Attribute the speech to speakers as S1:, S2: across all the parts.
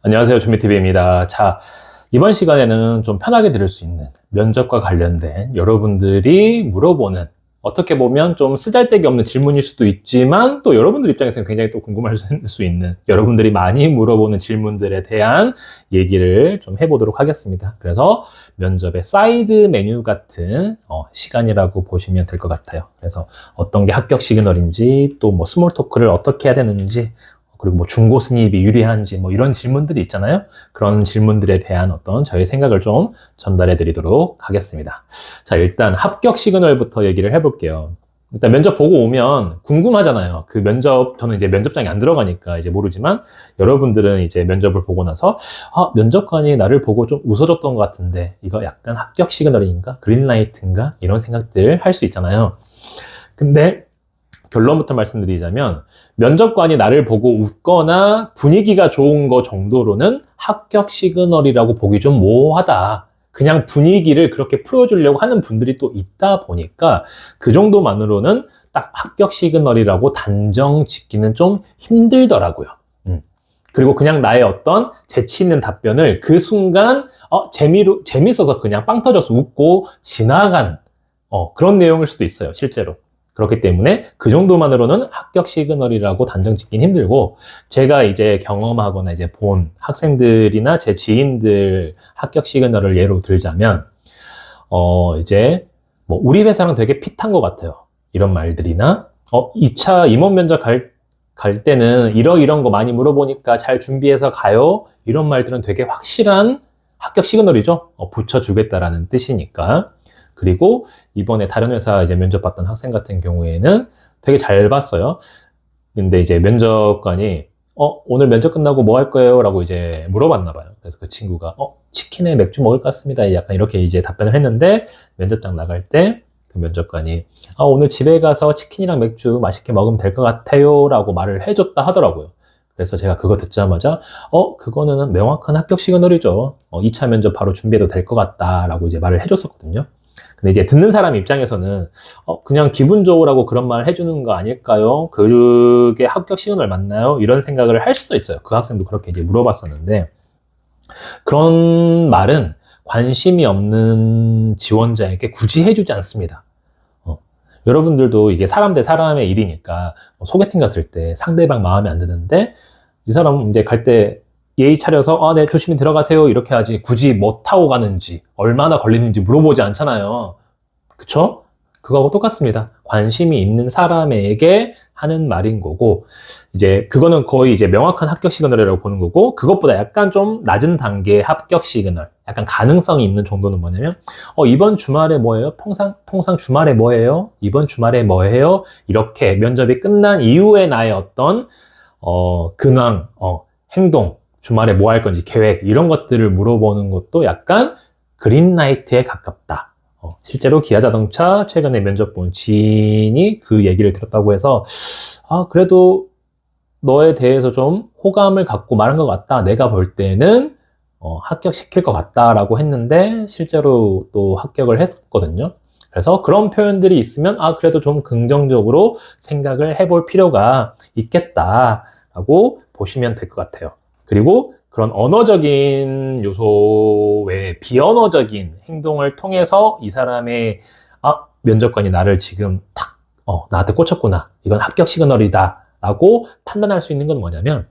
S1: 안녕하세요. 준비TV입니다. 자, 이번 시간에는 좀 편하게 들을 수 있는 면접과 관련된 여러분들이 물어보는, 어떻게 보면 좀 쓰잘데기 없는 질문일 수도 있지만 또 여러분들 입장에서는 굉장히 또 궁금할 수 있는, 여러분들이 많이 물어보는 질문들에 대한 얘기를 좀 해보도록 하겠습니다. 그래서 면접의 사이드 메뉴 같은 시간이라고 보시면 될 것 같아요. 그래서 어떤 게 합격 시그널인지, 또 뭐 스몰 토크를 어떻게 해야 되는지, 그리고 뭐 중고 승입이 유리한지 뭐 이런 질문들이 있잖아요. 그런 질문들에 대한 어떤 저의 생각을 좀 전달해 드리도록 하겠습니다. 자, 일단 합격 시그널부터 얘기를 해볼게요. 일단 면접 보고 오면 궁금하잖아요. 그 면접, 저는 이제 면접장에 안 들어가니까 이제 모르지만, 여러분들은 이제 면접을 보고 나서 면접관이 나를 보고 좀 웃어줬던 것 같은데 이거 약간 합격 시그널인가? 그린라이트인가? 이런 생각들 할 수 있잖아요. 근데 결론부터 말씀드리자면, 면접관이 나를 보고 웃거나 분위기가 좋은 거 정도로는 합격 시그널이라고 보기 좀 모호하다. 그냥 분위기를 그렇게 풀어주려고 하는 분들이 또 있다 보니까 그 정도만으로는 딱 합격 시그널이라고 단정 짓기는 좀 힘들더라고요. 그리고 그냥 나의 어떤 재치 있는 답변을 그 순간 재밌어서 그냥 빵 터져서 웃고 지나간 그런 내용일 수도 있어요, 실제로. 그렇기 때문에 그 정도만으로는 합격 시그널이라고 단정 짓긴 힘들고, 제가 이제 경험하거나 이제 본 학생들이나 제 지인들 합격 시그널을 예로 들자면, 이제 뭐 우리 회사랑 되게 핏한 것 같아요, 이런 말들이나 2차 임원 면접 갈 때는 이런 거 많이 물어보니까 잘 준비해서 가요, 이런 말들은 되게 확실한 합격 시그널이죠. 붙여주겠다라는 뜻이니까. 그리고 이번에 다른 회사 이제 면접 봤던 학생 같은 경우에는 되게 잘 봤어요. 근데 이제 면접관이 오늘 면접 끝나고 뭐 할 거예요? 라고 이제 물어봤나 봐요. 그래서 그 친구가 치킨에 맥주 먹을 것 같습니다. 약간 이렇게 이제 답변을 했는데, 면접장 나갈 때 그 면접관이 오늘 집에 가서 치킨이랑 맥주 맛있게 먹으면 될 것 같아요. 라고 말을 해줬다 하더라고요. 그래서 제가 그거 듣자마자 그거는 명확한 합격 시그널이죠. 2차 면접 바로 준비해도 될 것 같다. 라고 이제 말을 해줬었거든요. 근데 이제 듣는 사람 입장에서는 그냥 기분 좋으라고 그런 말 해주는 거 아닐까요? 그게 합격 시그널 맞나요? 이런 생각을 할 수도 있어요. 그 학생도 그렇게 이제 물어봤었는데, 그런 말은 관심이 없는 지원자에게 굳이 해주지 않습니다. 여러분들도 이게 사람 대 사람의 일이니까, 소개팅 갔을 때 상대방 마음에 안 드는데 이 사람 이제 갈 때 예의 차려서 네, 조심히 들어가세요 이렇게 하지, 굳이 뭐 타고 가는지 얼마나 걸리는지 물어보지 않잖아요. 그쵸? 그거하고 똑같습니다. 관심이 있는 사람에게 하는 말인 거고, 이제 그거는 거의 이제 명확한 합격 시그널이라고 보는 거고, 그것보다 약간 좀 낮은 단계의 합격 시그널, 약간 가능성이 있는 정도는 뭐냐면, 이번 주말에 뭐예요? 통상 주말에 뭐예요? 이번 주말에 뭐예요? 이렇게 면접이 끝난 이후에 나의 어떤 근황, 행동, 주말에 뭐 할 건지 계획, 이런 것들을 물어보는 것도 약간 그린라이트에 가깝다. 실제로 기아자동차 최근에 면접 본 지인이 그 얘기를 들었다고 해서 그래도 너에 대해서 좀 호감을 갖고 말한 것 같다, 내가 볼 때는 합격시킬 것 같다라고 했는데 실제로 또 합격을 했거든요. 그래서 그런 표현들이 있으면 그래도 좀 긍정적으로 생각을 해볼 필요가 있겠다라고 보시면 될 것 같아요. 그리고 그런 언어적인 요소 외에 비언어적인 행동을 통해서 이 사람의 면접관이 나를 지금 탁 나한테 꽂혔구나, 이건 합격 시그널이다 라고 판단할 수 있는 건 뭐냐면,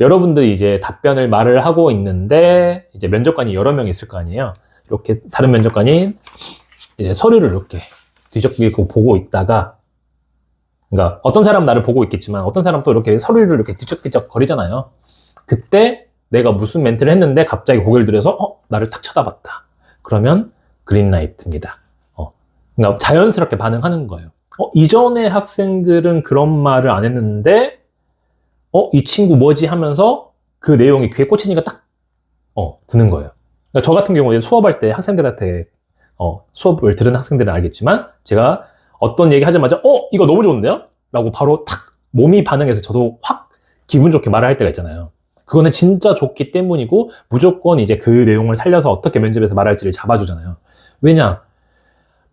S1: 여러분들이 이제 답변을 말을 하고 있는데 이제 면접관이 여러 명 있을 거 아니에요. 이렇게 다른 면접관이 이제 서류를 이렇게 뒤적이고 보고 있다가, 그러니까 어떤 사람은 나를 보고 있겠지만 어떤 사람은 또 이렇게 서류를 이렇게 뒤적뒤적 거리잖아요. 그때 내가 무슨 멘트를 했는데 갑자기 고개를 들여서 나를 탁 쳐다봤다. 그러면 그린라이트입니다. 그러니까 자연스럽게 반응하는 거예요. 이전에 학생들은 그런 말을 안 했는데 이 친구 뭐지 하면서 그 내용이 귀에 꽂히니까 딱 드는 거예요. 그러니까 저 같은 경우에 수업할 때 학생들한테 수업을 들은 학생들은 알겠지만, 제가 어떤 얘기 하자마자 이거 너무 좋은데요? 라고 바로 탁 몸이 반응해서 저도 확 기분 좋게 말을 할 때가 있잖아요. 그거는 진짜 좋기 때문이고, 무조건 이제 그 내용을 살려서 어떻게 면접에서 말할지를 잡아주잖아요. 왜냐?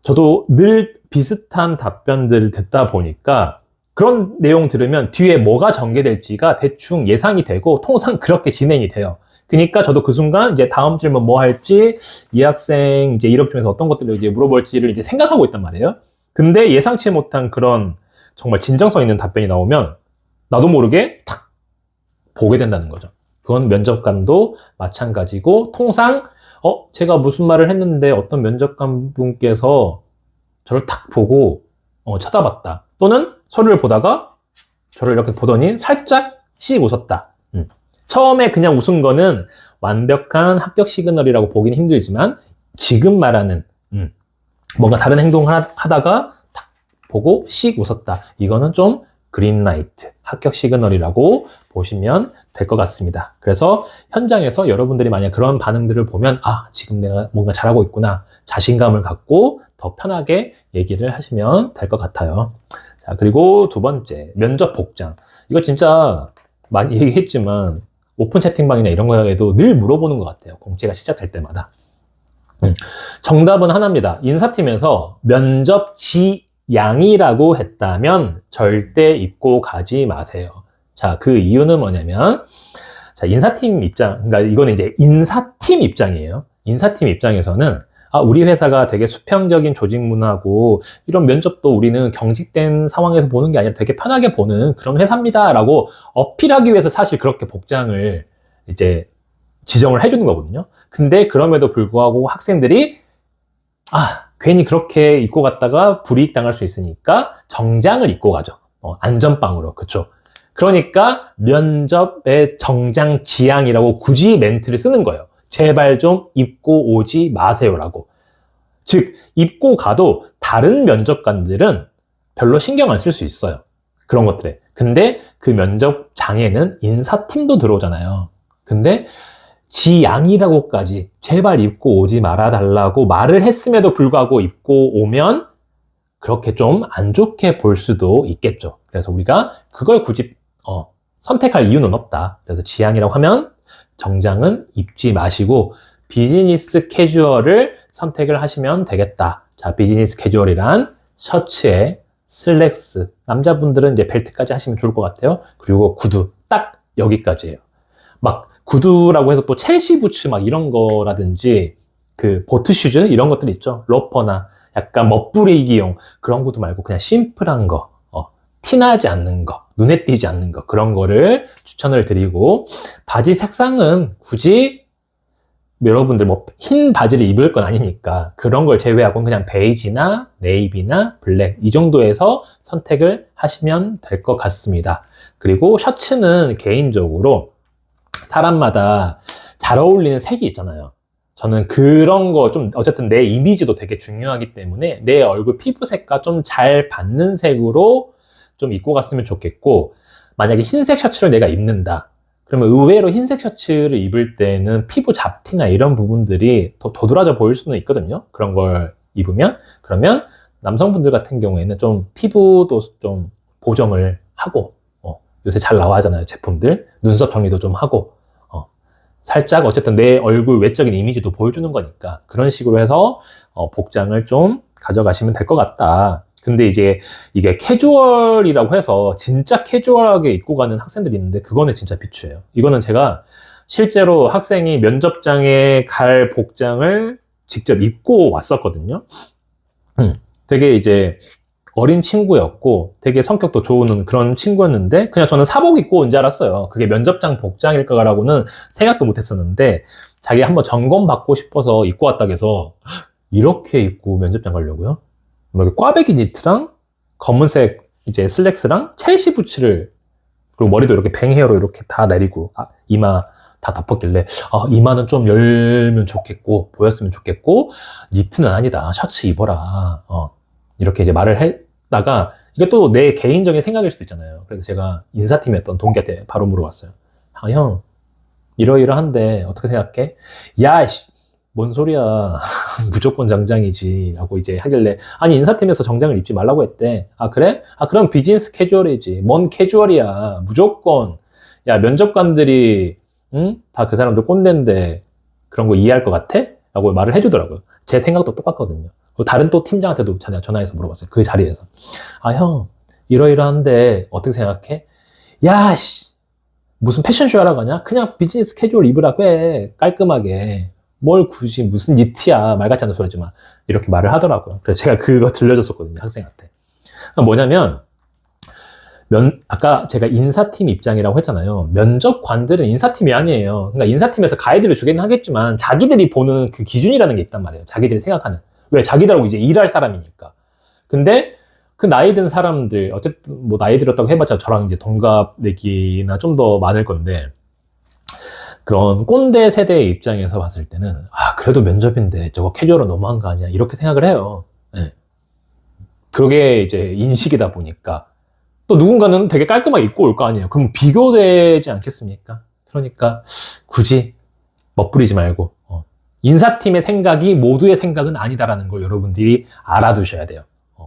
S1: 저도 늘 비슷한 답변들을 듣다 보니까 그런 내용 들으면 뒤에 뭐가 전개될지가 대충 예상이 되고 통상 그렇게 진행이 돼요. 그러니까 저도 그 순간 이제 다음 질문 뭐 할지, 이 학생 이제 이력 중에서 어떤 것들을 이제 물어볼지를 이제 생각하고 있단 말이에요. 근데 예상치 못한 그런 정말 진정성 있는 답변이 나오면 나도 모르게 탁 보게 된다는 거죠. 그건 면접관도 마찬가지고, 통상 제가 무슨 말을 했는데 어떤 면접관 분께서 저를 탁 보고 쳐다봤다. 또는 서류를 보다가 저를 이렇게 보더니 살짝 씩 웃었다. 처음에 그냥 웃은 거는 완벽한 합격 시그널이라고 보기는 힘들지만, 지금 말하는 뭔가 다른 행동을 하다가 탁 보고 씩 웃었다. 이거는 좀 그린라이트, 합격 시그널이라고 보시면 될 것 같습니다. 그래서 현장에서 여러분들이 만약 그런 반응들을 보면 지금 내가 뭔가 잘하고 있구나, 자신감을 갖고 더 편하게 얘기를 하시면 될 것 같아요. 자, 그리고 두 번째, 면접 복장. 이거 진짜 많이 얘기했지만 오픈 채팅방이나 이런 거에도 늘 물어보는 것 같아요. 공채가 시작될 때마다. 정답은 하나입니다. 인사팀에서 면접 지양이라고 했다면 절대 입고 가지 마세요. 자, 그 이유는 뭐냐면, 자, 인사팀 입장, 그러니까 이거는 이제 인사팀 입장이에요. 인사팀 입장에서는 우리 회사가 되게 수평적인 조직 문화고, 이런 면접도 우리는 경직된 상황에서 보는 게 아니라 되게 편하게 보는 그런 회사입니다 라고 어필하기 위해서 사실 그렇게 복장을 이제 지정을 해주는 거거든요. 근데 그럼에도 불구하고 학생들이 괜히 그렇게 입고 갔다가 불이익 당할 수 있으니까 정장을 입고 가죠. 안전빵으로. 그쵸? 그러니까 면접의 정장 지향이라고 굳이 멘트를 쓰는 거예요. 제발 좀 입고 오지 마세요라고. 즉, 입고 가도 다른 면접관들은 별로 신경 안 쓸 수 있어요. 그런 것들에. 근데 그 면접장에는 인사팀도 들어오잖아요. 근데 지양이라고까지 제발 입고 오지 말아달라고 말을 했음에도 불구하고 입고 오면 그렇게 좀 안 좋게 볼 수도 있겠죠. 그래서 우리가 그걸 굳이 선택할 이유는 없다. 그래서 지양이라고 하면 정장은 입지 마시고 비즈니스 캐주얼을 선택을 하시면 되겠다. 자, 비즈니스 캐주얼이란 셔츠에 슬랙스, 남자분들은 이제 벨트까지 하시면 좋을 것 같아요. 그리고 구두, 딱 여기까지예요. 막 구두라고 해서 또 첼시 부츠 막 이런 거라든지 그 보트 슈즈 이런 것들 있죠. 로퍼나 약간 멋부리기용 그런 구두 말고 그냥 심플한 거, 티나지 않는 거, 눈에 띄지 않는 거, 그런 거를 추천을 드리고, 바지 색상은 굳이 여러분들 뭐 흰 바지를 입을 건 아니니까 그런 걸 제외하고는 그냥 베이지나 네이비나 블랙 이 정도에서 선택을 하시면 될 것 같습니다. 그리고 셔츠는 개인적으로 사람마다 잘 어울리는 색이 있잖아요. 저는 그런 거 좀 어쨌든 내 이미지도 되게 중요하기 때문에 내 얼굴 피부색과 좀 잘 받는 색으로 좀 입고 갔으면 좋겠고, 만약에 흰색 셔츠를 내가 입는다. 그러면 의외로 흰색 셔츠를 입을 때는 피부 잡티나 이런 부분들이 더 도드라져 보일 수는 있거든요. 그런 걸 입으면. 그러면 남성분들 같은 경우에는 좀 피부도 좀 보정을 하고, 요새 잘 나와 하잖아요. 제품들. 눈썹 정리도 좀 하고, 살짝 어쨌든 내 얼굴 외적인 이미지도 보여주는 거니까 그런 식으로 해서 복장을 좀 가져가시면 될 것 같다. 근데 이제 이게 캐주얼이라고 해서 진짜 캐주얼하게 입고 가는 학생들이 있는데 그거는 진짜 비추예요. 이거는 제가 실제로 학생이 면접장에 갈 복장을 직접 입고 왔었거든요. 되게 이제 어린 친구였고 되게 성격도 좋은 그런 친구였는데 그냥 저는 사복 입고 온 줄 알았어요. 그게 면접장 복장일까라고는 생각도 못 했었는데 자기 한번 점검 받고 싶어서 입고 왔다고 해서 이렇게 입고 면접장 가려고요? 이렇게 꽈배기 니트랑 검은색 이제 슬랙스랑 첼시 부츠를, 그리고 머리도 이렇게 뱅헤어로 이렇게 다 내리고 이마 다 덮었길래 이마는 좀 열면 좋겠고 보였으면 좋겠고 니트는 아니다, 셔츠 입어라, 이렇게 이제 말을 했다가 이게 또 내 개인적인 생각일 수도 있잖아요. 그래서 제가 인사팀에 던 동기한테 바로 물어봤어요. 형 이러이러한데 어떻게 생각해? 야, 뭔 소리야. 무조건 정장이지. 라고 이제 하길래, 아니, 인사팀에서 정장을 입지 말라고 했대. 그래? 그럼 비즈니스 캐주얼이지. 뭔 캐주얼이야. 무조건. 야, 면접관들이, 다 그 사람들 꼰대인데 그런 거 이해할 것 같아? 라고 말을 해주더라고요. 제 생각도 똑같거든요. 다른 또 팀장한테도 전화해서 물어봤어요. 그 자리에서. 형, 이러이러한데 어떻게 생각해? 야, 씨, 무슨 패션쇼 하러 가냐? 그냥 비즈니스 캐주얼 입으라고 해. 깔끔하게. 뭘 굳이 무슨 니트야. 말 같지 않은 소리지만. 이렇게 말을 하더라고요. 그래서 제가 그거 들려줬었거든요. 학생한테. 뭐냐면, 아까 제가 인사팀 입장이라고 했잖아요. 면접관들은 인사팀이 아니에요. 그러니까 인사팀에서 가이드를 주긴 하겠지만 자기들이 보는 그 기준이라는 게 있단 말이에요. 자기들이 생각하는. 왜? 자기들하고 이제 일할 사람이니까. 근데 그 나이 든 사람들, 어쨌든 뭐 나이 들었다고 해봤자 저랑 이제 동갑 내기나 좀 더 많을 건데, 그런 꼰대 세대의 입장에서 봤을 때는, 아, 그래도 면접인데 저거 캐주얼은 너무한 거 아니야? 이렇게 생각을 해요. 네. 그게 이제 인식이다 보니까. 또 누군가는 되게 깔끔하게 입고 올 거 아니에요. 그럼 비교되지 않겠습니까? 그러니까 굳이 멋부리지 말고, 인사팀의 생각이 모두의 생각은 아니다라는 걸 여러분들이 알아두셔야 돼요.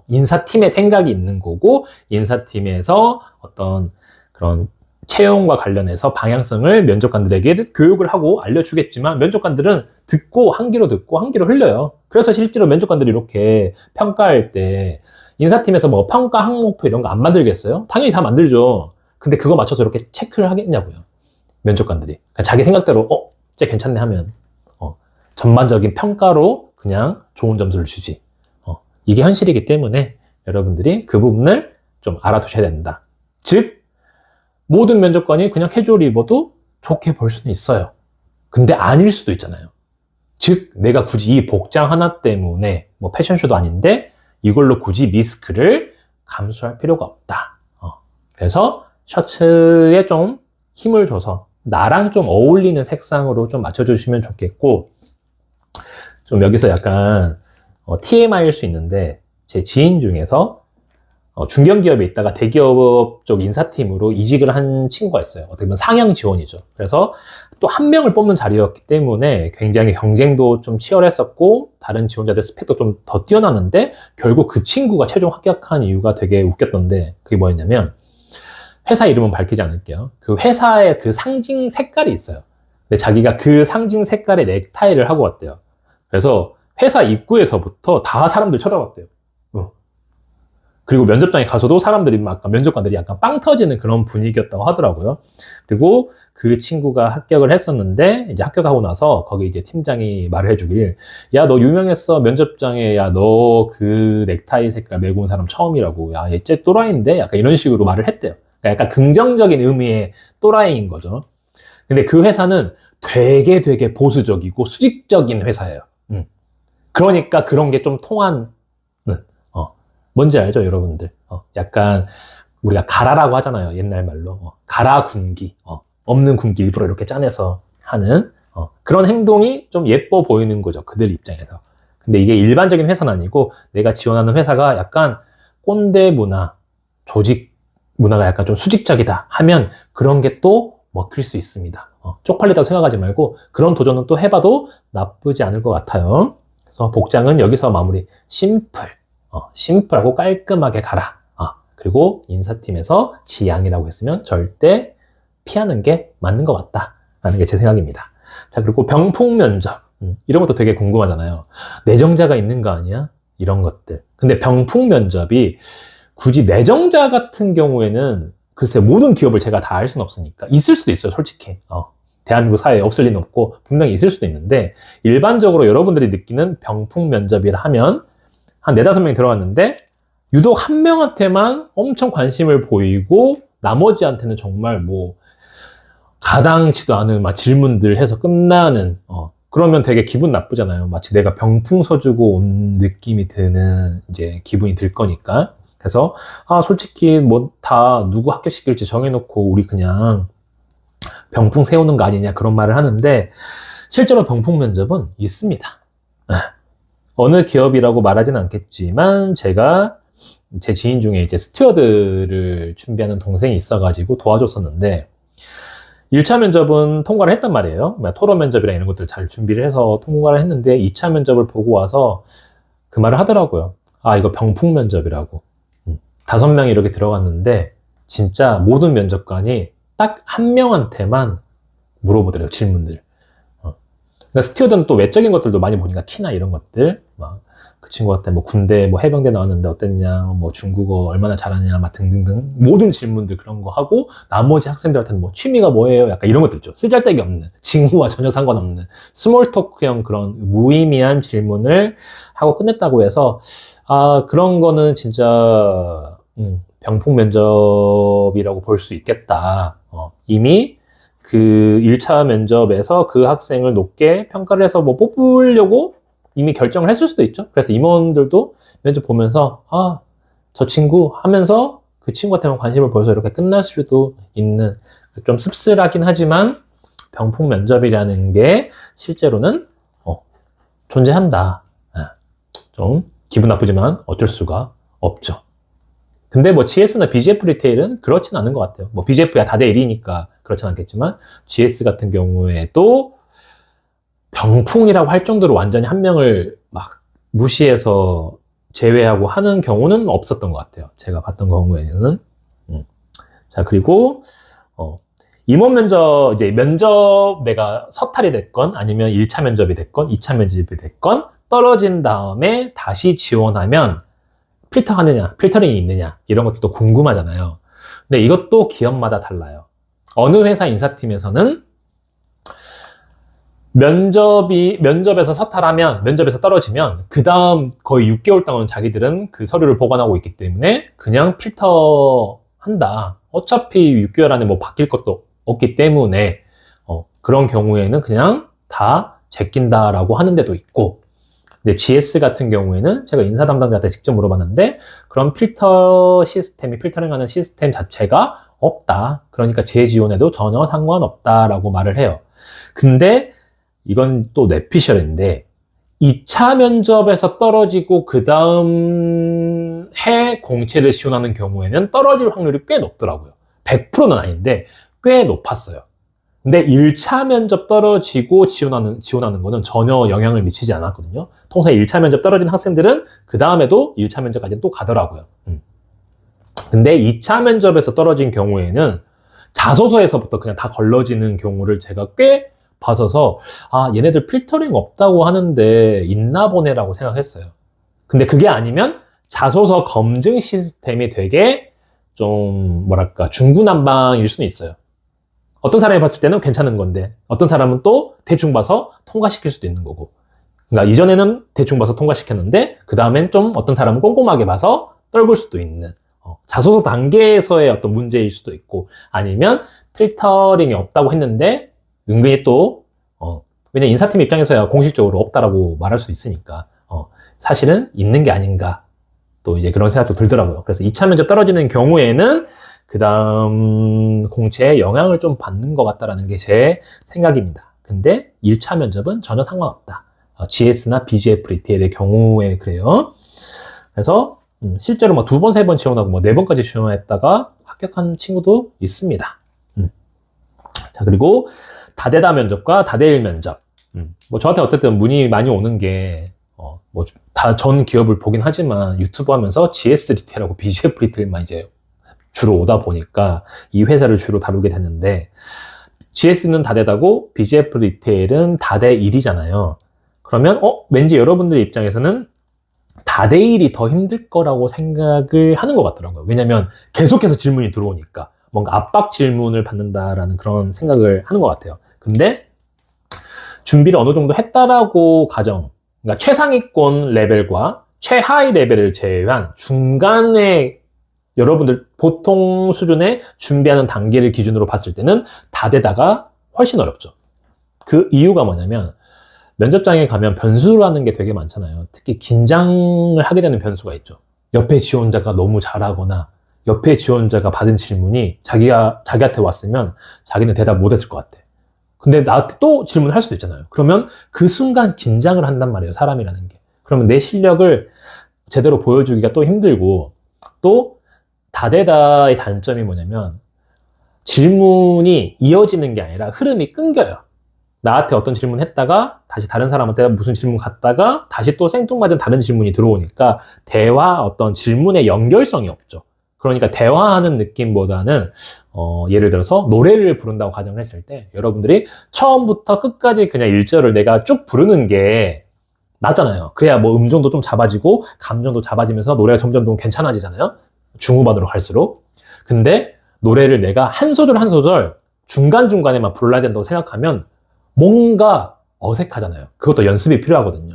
S1: 인사팀의 생각이 있는 거고, 인사팀에서 어떤 그런 채용과 관련해서 방향성을 면접관들에게 교육을 하고 알려주겠지만, 면접관들은 듣고 한 귀로 듣고 한 귀로 흘려요. 그래서 실제로 면접관들이 이렇게 평가할 때 인사팀에서 뭐 평가 항목표 이런 거 안 만들겠어요? 당연히 다 만들죠. 근데 그거 맞춰서 이렇게 체크를 하겠냐고요. 면접관들이. 그러니까 자기 생각대로 진짜 괜찮네 하면 전반적인 평가로 그냥 좋은 점수를 주지. 이게 현실이기 때문에 여러분들이 그 부분을 좀 알아두셔야 된다. 즉 모든 면접관이 그냥 캐주얼 입어도 좋게 볼 수는 있어요. 근데 아닐 수도 있잖아요. 즉 내가 굳이 이 복장 하나 때문에 뭐 패션쇼도 아닌데 이걸로 굳이 리스크를 감수할 필요가 없다. 그래서 셔츠에 좀 힘을 줘서 나랑 좀 어울리는 색상으로 좀 맞춰주시면 좋겠고, 좀 여기서 약간 TMI일 수 있는데 제 지인 중에서 중견기업에 있다가 대기업 쪽 인사팀으로 이직을 한 친구가 있어요. 어떻게 보면 상향 지원이죠. 그래서 또 한 명을 뽑는 자리였기 때문에 굉장히 경쟁도 좀 치열했었고 다른 지원자들 스펙도 좀 더 뛰어나는데 결국 그 친구가 최종 합격한 이유가 되게 웃겼던데, 그게 뭐였냐면, 회사 이름은 밝히지 않을게요. 그 회사의 그 상징 색깔이 있어요. 근데 자기가 그 상징 색깔의 넥타이를 하고 왔대요. 그래서 회사 입구에서부터 다 사람들 쳐다봤대요. 그리고 면접장에 가서도 사람들이 면접관들이 약간 빵 터지는 그런 분위기였다고 하더라고요. 그리고 그 친구가 합격을 했었는데, 이제 합격하고 나서 거기 이제 팀장이 말을 해주길, 야, 너 유명했어. 면접장에, 야, 너 그 넥타이 색깔 메고 온 사람 처음이라고. 야, 얘 쟤 또라이인데? 약간 이런 식으로 말을 했대요. 그러니까 약간 긍정적인 의미의 또라이인 거죠. 근데 그 회사는 되게 보수적이고 수직적인 회사예요. 그러니까 그런 게 좀 통하는, 뭔지 알죠, 여러분들? 약간 우리가 가라라고 하잖아요, 옛날 말로. 가라 군기. 없는 군기 일부러 이렇게 짜내서 하는 그런 행동이 좀 예뻐 보이는 거죠, 그들 입장에서. 근데 이게 일반적인 회사는 아니고 내가 지원하는 회사가 약간 꼰대 문화, 조직 문화가 약간 좀 수직적이다 하면 그런 게 또 먹힐 수 있습니다. 쪽팔리다고 생각하지 말고 그런 도전은 또 해봐도 나쁘지 않을 것 같아요. 그래서 복장은 여기서 마무리. 심플하고 깔끔하게 가라. 그리고 인사팀에서 지양이라고 했으면 절대 피하는 게 맞는 것 같다 라는 게 제 생각입니다. 자, 그리고 병풍 면접, 이런 것도 되게 궁금하잖아요. 내정자가 있는 거 아니야? 이런 것들. 근데 병풍 면접이 굳이 내정자 같은 경우에는 글쎄 모든 기업을 제가 다 알 수는 없으니까 있을 수도 있어요, 솔직히. 대한민국 사회에 없을 리는 없고 분명히 있을 수도 있는데, 일반적으로 여러분들이 느끼는 병풍 면접이라 하면 한 4-5명이 들어갔는데 유독 한 명한테만 엄청 관심을 보이고 나머지한테는 정말 뭐 가당치도 않은 막 질문들 해서 끝나는, 그러면 되게 기분 나쁘잖아요. 마치 내가 병풍 서주고 온 느낌이 드는 이제 기분이 들 거니까. 그래서 솔직히 뭐 다 누구 합격시킬지 정해놓고 우리 그냥 병풍 세우는 거 아니냐 그런 말을 하는데, 실제로 병풍 면접은 있습니다. 어느 기업이라고 말하진 않겠지만 제가 제 지인 중에 이제 스튜어드를 준비하는 동생이 있어가지고 도와줬었는데, 1차 면접은 통과를 했단 말이에요. 토론 면접이랑 이런 것들 잘 준비를 해서 통과를 했는데 2차 면접을 보고 와서 그 말을 하더라고요. 이거 병풍 면접이라고. 5명이 이렇게 들어갔는데 진짜 모든 면접관이 딱 한 명한테만 물어보더래요, 질문들. 그러니까 스튜어드는 또 외적인 것들도 많이 보니까 키나 이런 것들, 막 그 친구한테 뭐 군대 뭐 해병대 나왔는데 어땠냐, 뭐 중국어 얼마나 잘하냐, 막 등등등 모든 질문들 그런 거 하고 나머지 학생들한테는 뭐 취미가 뭐예요, 약간 이런 것들 있죠. 쓰잘데기 없는 직무와 전혀 상관없는 스몰 토크형 그런 무의미한 질문을 하고 끝냈다고 해서 아 그런 거는 진짜 병풍 면접이라고 볼 수 있겠다. 이미 그 1차 면접에서 그 학생을 높게 평가를 해서 뭐 뽑으려고 이미 결정을 했을 수도 있죠. 그래서 임원들도 면접 보면서 아, 저 친구 하면서 그 친구한테만 관심을 보여서 이렇게 끝날 수도 있는 좀 씁쓸하긴 하지만 병풍 면접이라는 게 실제로는 존재한다. 좀 기분 나쁘지만 어쩔 수가 없죠. 근데 뭐 GS나 BGF 리테일은 그렇진 않은 것 같아요. 뭐 BGF야 다대 1이니까 그렇진 않겠지만 GS 같은 경우에도 병풍이라고 할 정도로 완전히 한 명을 막 무시해서 제외하고 하는 경우는 없었던 것 같아요. 제가 봤던 경우에는. 자, 그리고, 임원 면접, 이제 면접 내가 서탈이 됐건 아니면 1차 면접이 됐건 2차 면접이 됐건 떨어진 다음에 다시 지원하면 필터하느냐, 필터링이 있느냐, 이런 것도 궁금하잖아요. 근데 이것도 기업마다 달라요. 어느 회사 인사팀에서는 면접에서 서탈하면, 면접에서 떨어지면, 그 다음 거의 6개월 동안 자기들은 그 서류를 보관하고 있기 때문에 그냥 필터한다. 어차피 6개월 안에 뭐 바뀔 것도 없기 때문에, 그런 경우에는 그냥 다 제낀다라고 하는 데도 있고, 근데 GS 같은 경우에는 제가 인사 담당자한테 직접 물어봤는데, 그런 필터링하는 시스템 자체가 없다. 그러니까 재지원에도 전혀 상관없다라고 말을 해요. 근데 이건 또 뇌피셜인데 2차 면접에서 떨어지고 그 다음 해 공채를 지원하는 경우에는 떨어질 확률이 꽤 높더라고요. 100%는 아닌데 꽤 높았어요. 근데 1차 면접 떨어지고 지원하는 거는 전혀 영향을 미치지 않았거든요. 통상 1차 면접 떨어진 학생들은 그 다음에도 1차 면접까지는 또 가더라고요. 근데 2차 면접에서 떨어진 경우에는 자소서에서부터 그냥 다 걸러지는 경우를 제가 꽤 봐서서 아 얘네들 필터링 없다고 하는데 있나 보네라고 생각했어요. 근데 그게 아니면 자소서 검증 시스템이 되게 좀 뭐랄까 중구난방일 수는 있어요. 어떤 사람이 봤을 때는 괜찮은 건데 어떤 사람은 또 대충 봐서 통과시킬 수도 있는 거고. 그러니까 이전에는 대충 봐서 통과시켰는데 그 다음엔 좀 어떤 사람은 꼼꼼하게 봐서 떨굴 수도 있는 자소서 단계에서의 어떤 문제일 수도 있고 아니면 필터링이 없다고 했는데 은근히 또 왜냐 인사팀 입장에서야 공식적으로 없다라고 말할 수 있으니까 사실은 있는 게 아닌가 또 이제 그런 생각도 들더라고요. 그래서 2차 면접 떨어지는 경우에는 그 다음 공채에 영향을 좀 받는 것 같다라는 게 제 생각입니다. 근데 1차 면접은 전혀 상관없다. GS나 BGF 리테일의 경우에 그래요. 그래서 실제로 뭐 2번, 3번 지원하고 뭐 4번까지 지원했다가 합격한 친구도 있습니다. 자, 그리고 다대다 면접과 다대일 면접. 뭐 저한테 어쨌든 문의 많이 오는 게 뭐 다 전 기업을 보긴 하지만 유튜브 하면서 GS 리테일하고 BGF 리테일만 이제 주로 오다 보니까 이 회사를 주로 다루게 됐는데 GS는 다대다고 BGF 리테일은 다대1이잖아요. 그러면 왠지 여러분들 입장에서는 다대1이 더 힘들 거라고 생각을 하는 것 같더라고요. 왜냐면 계속해서 질문이 들어오니까 뭔가 압박 질문을 받는다라는 그런 생각을 하는 것 같아요. 근데 준비를 어느 정도 했다라고 그러니까 최상위권 레벨과 최하위 레벨을 제외한 중간에 여러분들 보통 수준의 준비하는 단계를 기준으로 봤을 때는 다대다가 훨씬 어렵죠. 그 이유가 뭐냐면 면접장에 가면 변수라는 게 되게 많잖아요. 특히 긴장을 하게 되는 변수가 있죠. 옆에 지원자가 너무 잘하거나 옆에 지원자가 받은 질문이 자기한테 왔으면 자기는 대답 못했을 것 같아. 근데 나한테 또 질문을 할 수도 있잖아요. 그러면 그 순간 긴장을 한단 말이에요. 사람이라는 게. 그러면 내 실력을 제대로 보여주기가 또 힘들고 또 다대다의 단점이 뭐냐면 질문이 이어지는 게 아니라 흐름이 끊겨요. 나한테 어떤 질문 했다가 다시 다른 사람한테 무슨 질문 갔다가 다시 또 생뚱맞은 다른 질문이 들어오니까 대화 어떤 질문의 연결성이 없죠. 그러니까 대화하는 느낌보다는 예를 들어서 노래를 부른다고 가정을 했을 때 여러분들이 처음부터 끝까지 그냥 일절을 내가 쭉 부르는 게 낫잖아요. 그래야 뭐 음정도 좀 잡아지고 감정도 잡아지면서 노래가 점점 더 괜찮아지잖아요. 중후반으로 갈수록. 근데 노래를 내가 한 소절 한 소절 중간중간에만 불러야 된다고 생각하면 뭔가 어색하잖아요. 그것도 연습이 필요하거든요.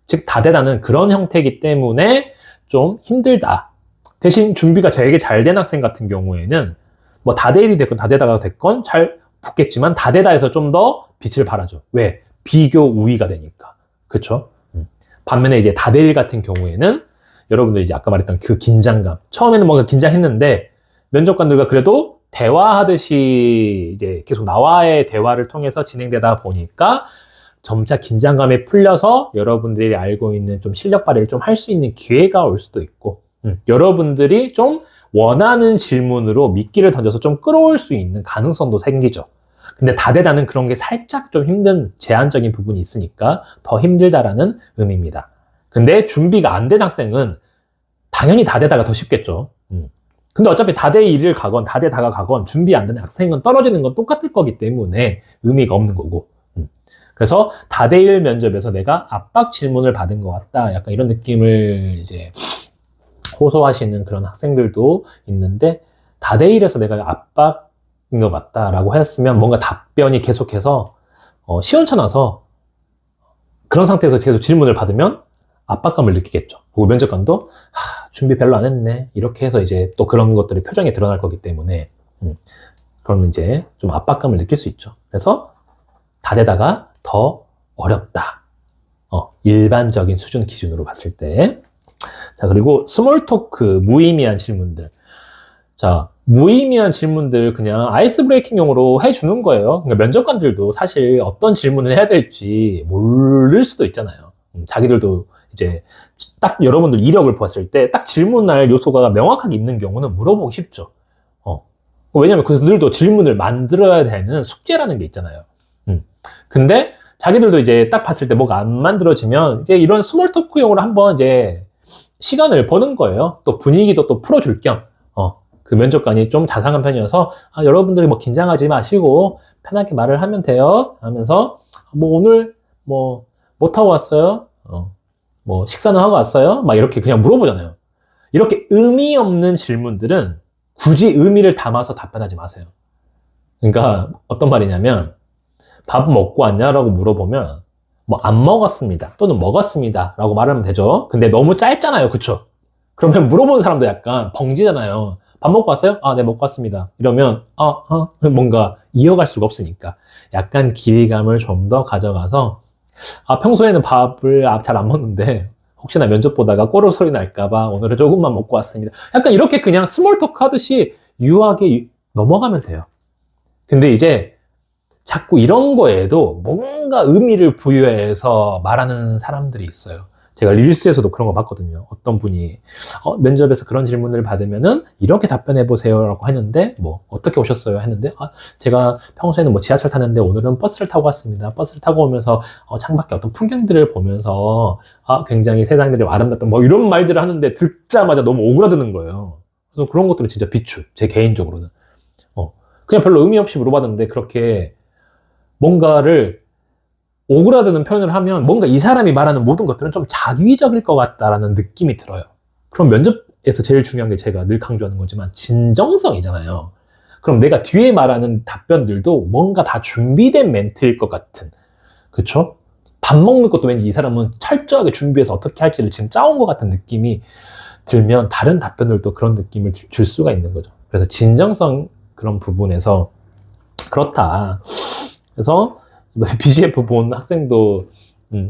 S1: 즉 다대다는 그런 형태이기 때문에 좀 힘들다. 대신 준비가 되게 잘 된 학생 같은 경우에는 뭐 다대일이 됐건 다대다가 됐건 잘 붙겠지만 다대다에서 좀 더 빛을 발하죠. 왜? 비교 우위가 되니까. 그쵸? 반면에 이제 다대일 같은 경우에는 여러분들이 이제 아까 말했던 그 긴장감. 처음에는 뭔가 긴장했는데 면접관들과 그래도 대화하듯이 이제 계속 나와의 대화를 통해서 진행되다 보니까 점차 긴장감이 풀려서 여러분들이 알고 있는 좀 실력 발휘를 좀 할 수 있는 기회가 올 수도 있고, 여러분들이 좀 원하는 질문으로 미끼를 던져서 좀 끌어올 수 있는 가능성도 생기죠. 근데 다대다는 그런 게 살짝 좀 힘든 제한적인 부분이 있으니까 더 힘들다라는 의미입니다. 근데 준비가 안 된 학생은 당연히 다대다가 더 쉽겠죠. 근데 어차피 다대 1을 가건 다대다가 가건 준비 안 된 학생은 떨어지는 건 똑같을 거기 때문에 의미가 없는 거고. 그래서 다대 1 면접에서 내가 압박 질문을 받은 것 같다. 약간 이런 느낌을 이제 호소하시는 그런 학생들도 있는데 다대 1에서 내가 압박인 것 같다라고 했으면 뭔가 답변이 계속해서 시원찮아서 그런 상태에서 계속 질문을 받으면 압박감을 느끼겠죠. 그리고 면접관도 준비 별로 안 했네 이렇게 해서 이제 또 그런 것들이 표정에 드러날 거기 때문에 그러면 이제 좀 압박감을 느낄 수 있죠. 그래서 다대다가 더 어렵다. 일반적인 수준 기준으로 봤을 때. 자, 그리고 스몰 토크, 무의미한 질문들. 자, 무의미한 질문들 그냥 아이스 브레이킹용으로 해주는 거예요. 그러니까 면접관들도 사실 어떤 질문을 해야 될지 모를 수도 있잖아요. 자기들도 이제 딱 여러분들 이력을 봤을 때 딱 질문할 요소가 명확하게 있는 경우는 물어보기 쉽죠. 왜냐면 그들도 질문을 만들어야 되는 숙제라는 게 있잖아요. 근데 자기들도 이제 딱 봤을 때 뭐가 안 만들어지면 이제 이런 스몰 토크용으로 한번 이제 시간을 버는 거예요. 또 분위기도 또 풀어줄 겸, 그 면접관이 좀 자상한 편이어서, 여러분들이 뭐 긴장하지 마시고 편하게 말을 하면 돼요. 하면서, 뭐 오늘 뭐 타고 왔어요? 뭐 식사는 하고 왔어요? 막 이렇게 그냥 물어보잖아요. 이렇게 의미 없는 질문들은 굳이 의미를 담아서 답변하지 마세요. 그러니까 어떤 말이냐면, 밥 먹고 왔냐라고 물어보면 뭐 안 먹었습니다 또는 먹었습니다 라고 말하면 되죠. 근데 너무 짧잖아요. 그쵸? 그러면 물어보는 사람도 약간 벙지잖아요. 밥 먹고 왔어요? 네 먹고 왔습니다. 이러면 뭔가 이어갈 수가 없으니까 약간 길이감을 좀 더 가져가서 평소에는 밥을 잘 안 먹는데 혹시나 면접 보다가 꼬르륵 소리 날까봐 오늘은 조금만 먹고 왔습니다. 약간 이렇게 그냥 스몰 토크 하듯이 유하게 넘어가면 돼요. 근데 이제 자꾸 이런 거에도 뭔가 의미를 부여해서 말하는 사람들이 있어요. 제가 릴스에서도 그런 거 봤거든요. 어떤 분이 면접에서 그런 질문을 받으면은 이렇게 답변해 보세요라고 했는데 뭐 어떻게 오셨어요 했는데 제가 평소에는 뭐 지하철 타는데 오늘은 버스를 타고 왔습니다. 버스를 타고 오면서 창밖에 어떤 풍경들을 보면서 굉장히 세상들이 아름답다 뭐 이런 말들을 하는데 듣자마자 너무 오그라드는 거예요. 그래서 그런 것들은 진짜 비추 제 개인적으로는 그냥 별로 의미 없이 물어봤는데 그렇게 뭔가를 오그라드는 표현을 하면 뭔가 이 사람이 말하는 모든 것들은 좀 자기적일 것 같다라는 느낌이 들어요. 그럼 면접에서 제일 중요한 게 제가 늘 강조하는 거지만 진정성이잖아요. 그럼 내가 뒤에 말하는 답변들도 뭔가 다 준비된 멘트일 것 같은, 그쵸? 밥 먹는 것도 왠지 이 사람은 철저하게 준비해서 어떻게 할지를 지금 짜온 것 같은 느낌이 들면 다른 답변들도 그런 느낌을 줄 수가 있는 거죠. 그래서 진정성 그런 부분에서 그렇다. 그래서 BGF 본 학생도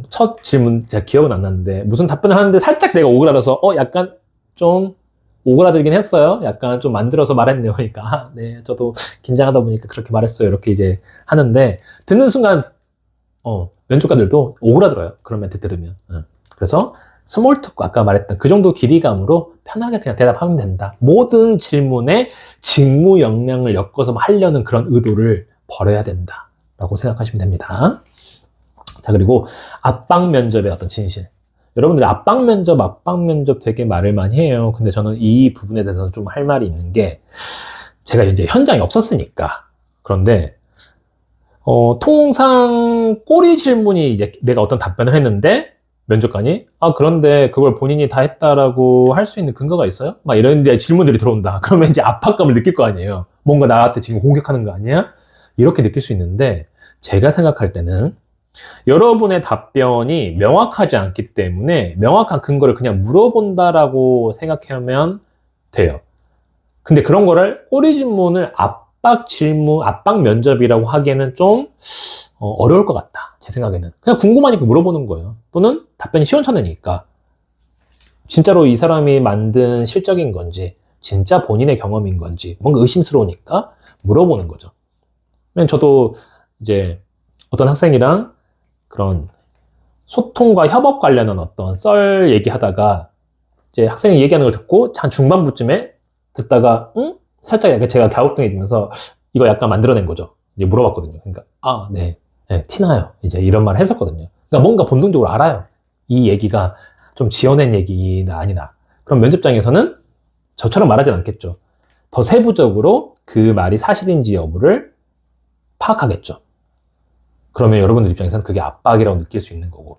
S1: 첫 질문 제가 기억은 안 나는데 무슨 답변을 하는데 살짝 내가 오그라들어서 약간 좀 오그라들긴 했어요. 약간 좀 만들어서 말했네요. 그러니까 네 저도 긴장하다 보니까 그렇게 말했어요. 이렇게 이제 하는데 듣는 순간 면접관들도 오그라들어요. 그런 멘트 들으면. 그래서 스몰 토크 아까 말했던 그 정도 길이감으로 편하게 그냥 대답하면 된다. 모든 질문에 직무 역량을 엮어서 하려는 그런 의도를 버려야 된다 라고 생각하시면 됩니다. 자, 그리고 압박 면접의 어떤 진실. 여러분들이 압박 면접 되게 말을 많이 해요. 근데 저는 이 부분에 대해서는 좀 할 말이 있는 게, 제가 이제 현장에 없었으니까. 그런데, 통상 꼬리 질문이 이제 내가 어떤 답변을 했는데, 면접관이, 그런데 그걸 본인이 다 했다라고 할 수 있는 근거가 있어요? 막 이런 데 질문들이 들어온다. 그러면 이제 압박감을 느낄 거 아니에요. 뭔가 나한테 지금 공격하는 거 아니야? 이렇게 느낄 수 있는데, 제가 생각할 때는 여러분의 답변이 명확하지 않기 때문에 명확한 근거를 그냥 물어본다라고 생각하면 돼요. 근데 그런 거를 꼬리 질문을 압박 면접이라고 하기에는 좀 어려울 것 같다. 제 생각에는. 그냥 궁금하니까 물어보는 거예요. 또는 답변이 시원찮으니까. 진짜로 이 사람이 만든 실적인 건지, 진짜 본인의 경험인 건지, 뭔가 의심스러우니까 물어보는 거죠. 저도 이제 어떤 학생이랑 그런 소통과 협업 관련한 어떤 썰 얘기하다가, 이제 학생이 얘기하는 걸 듣고 한 중반부쯤에 듣다가 살짝 약간 제가 갸우뚱해지면서 이거 약간 만들어낸 거죠. 이제 물어봤거든요. 그러니까 네, 티나요. 이제 이런 말을 했었거든요. 그러니까 뭔가 본능적으로 알아요. 이 얘기가 좀 지어낸 얘기나 아니나. 그럼 면접장에서는 저처럼 말하진 않겠죠. 더 세부적으로 그 말이 사실인지 여부를 파악하겠죠. 그러면 여러분들 입장에서는 그게 압박이라고 느낄 수 있는 거고.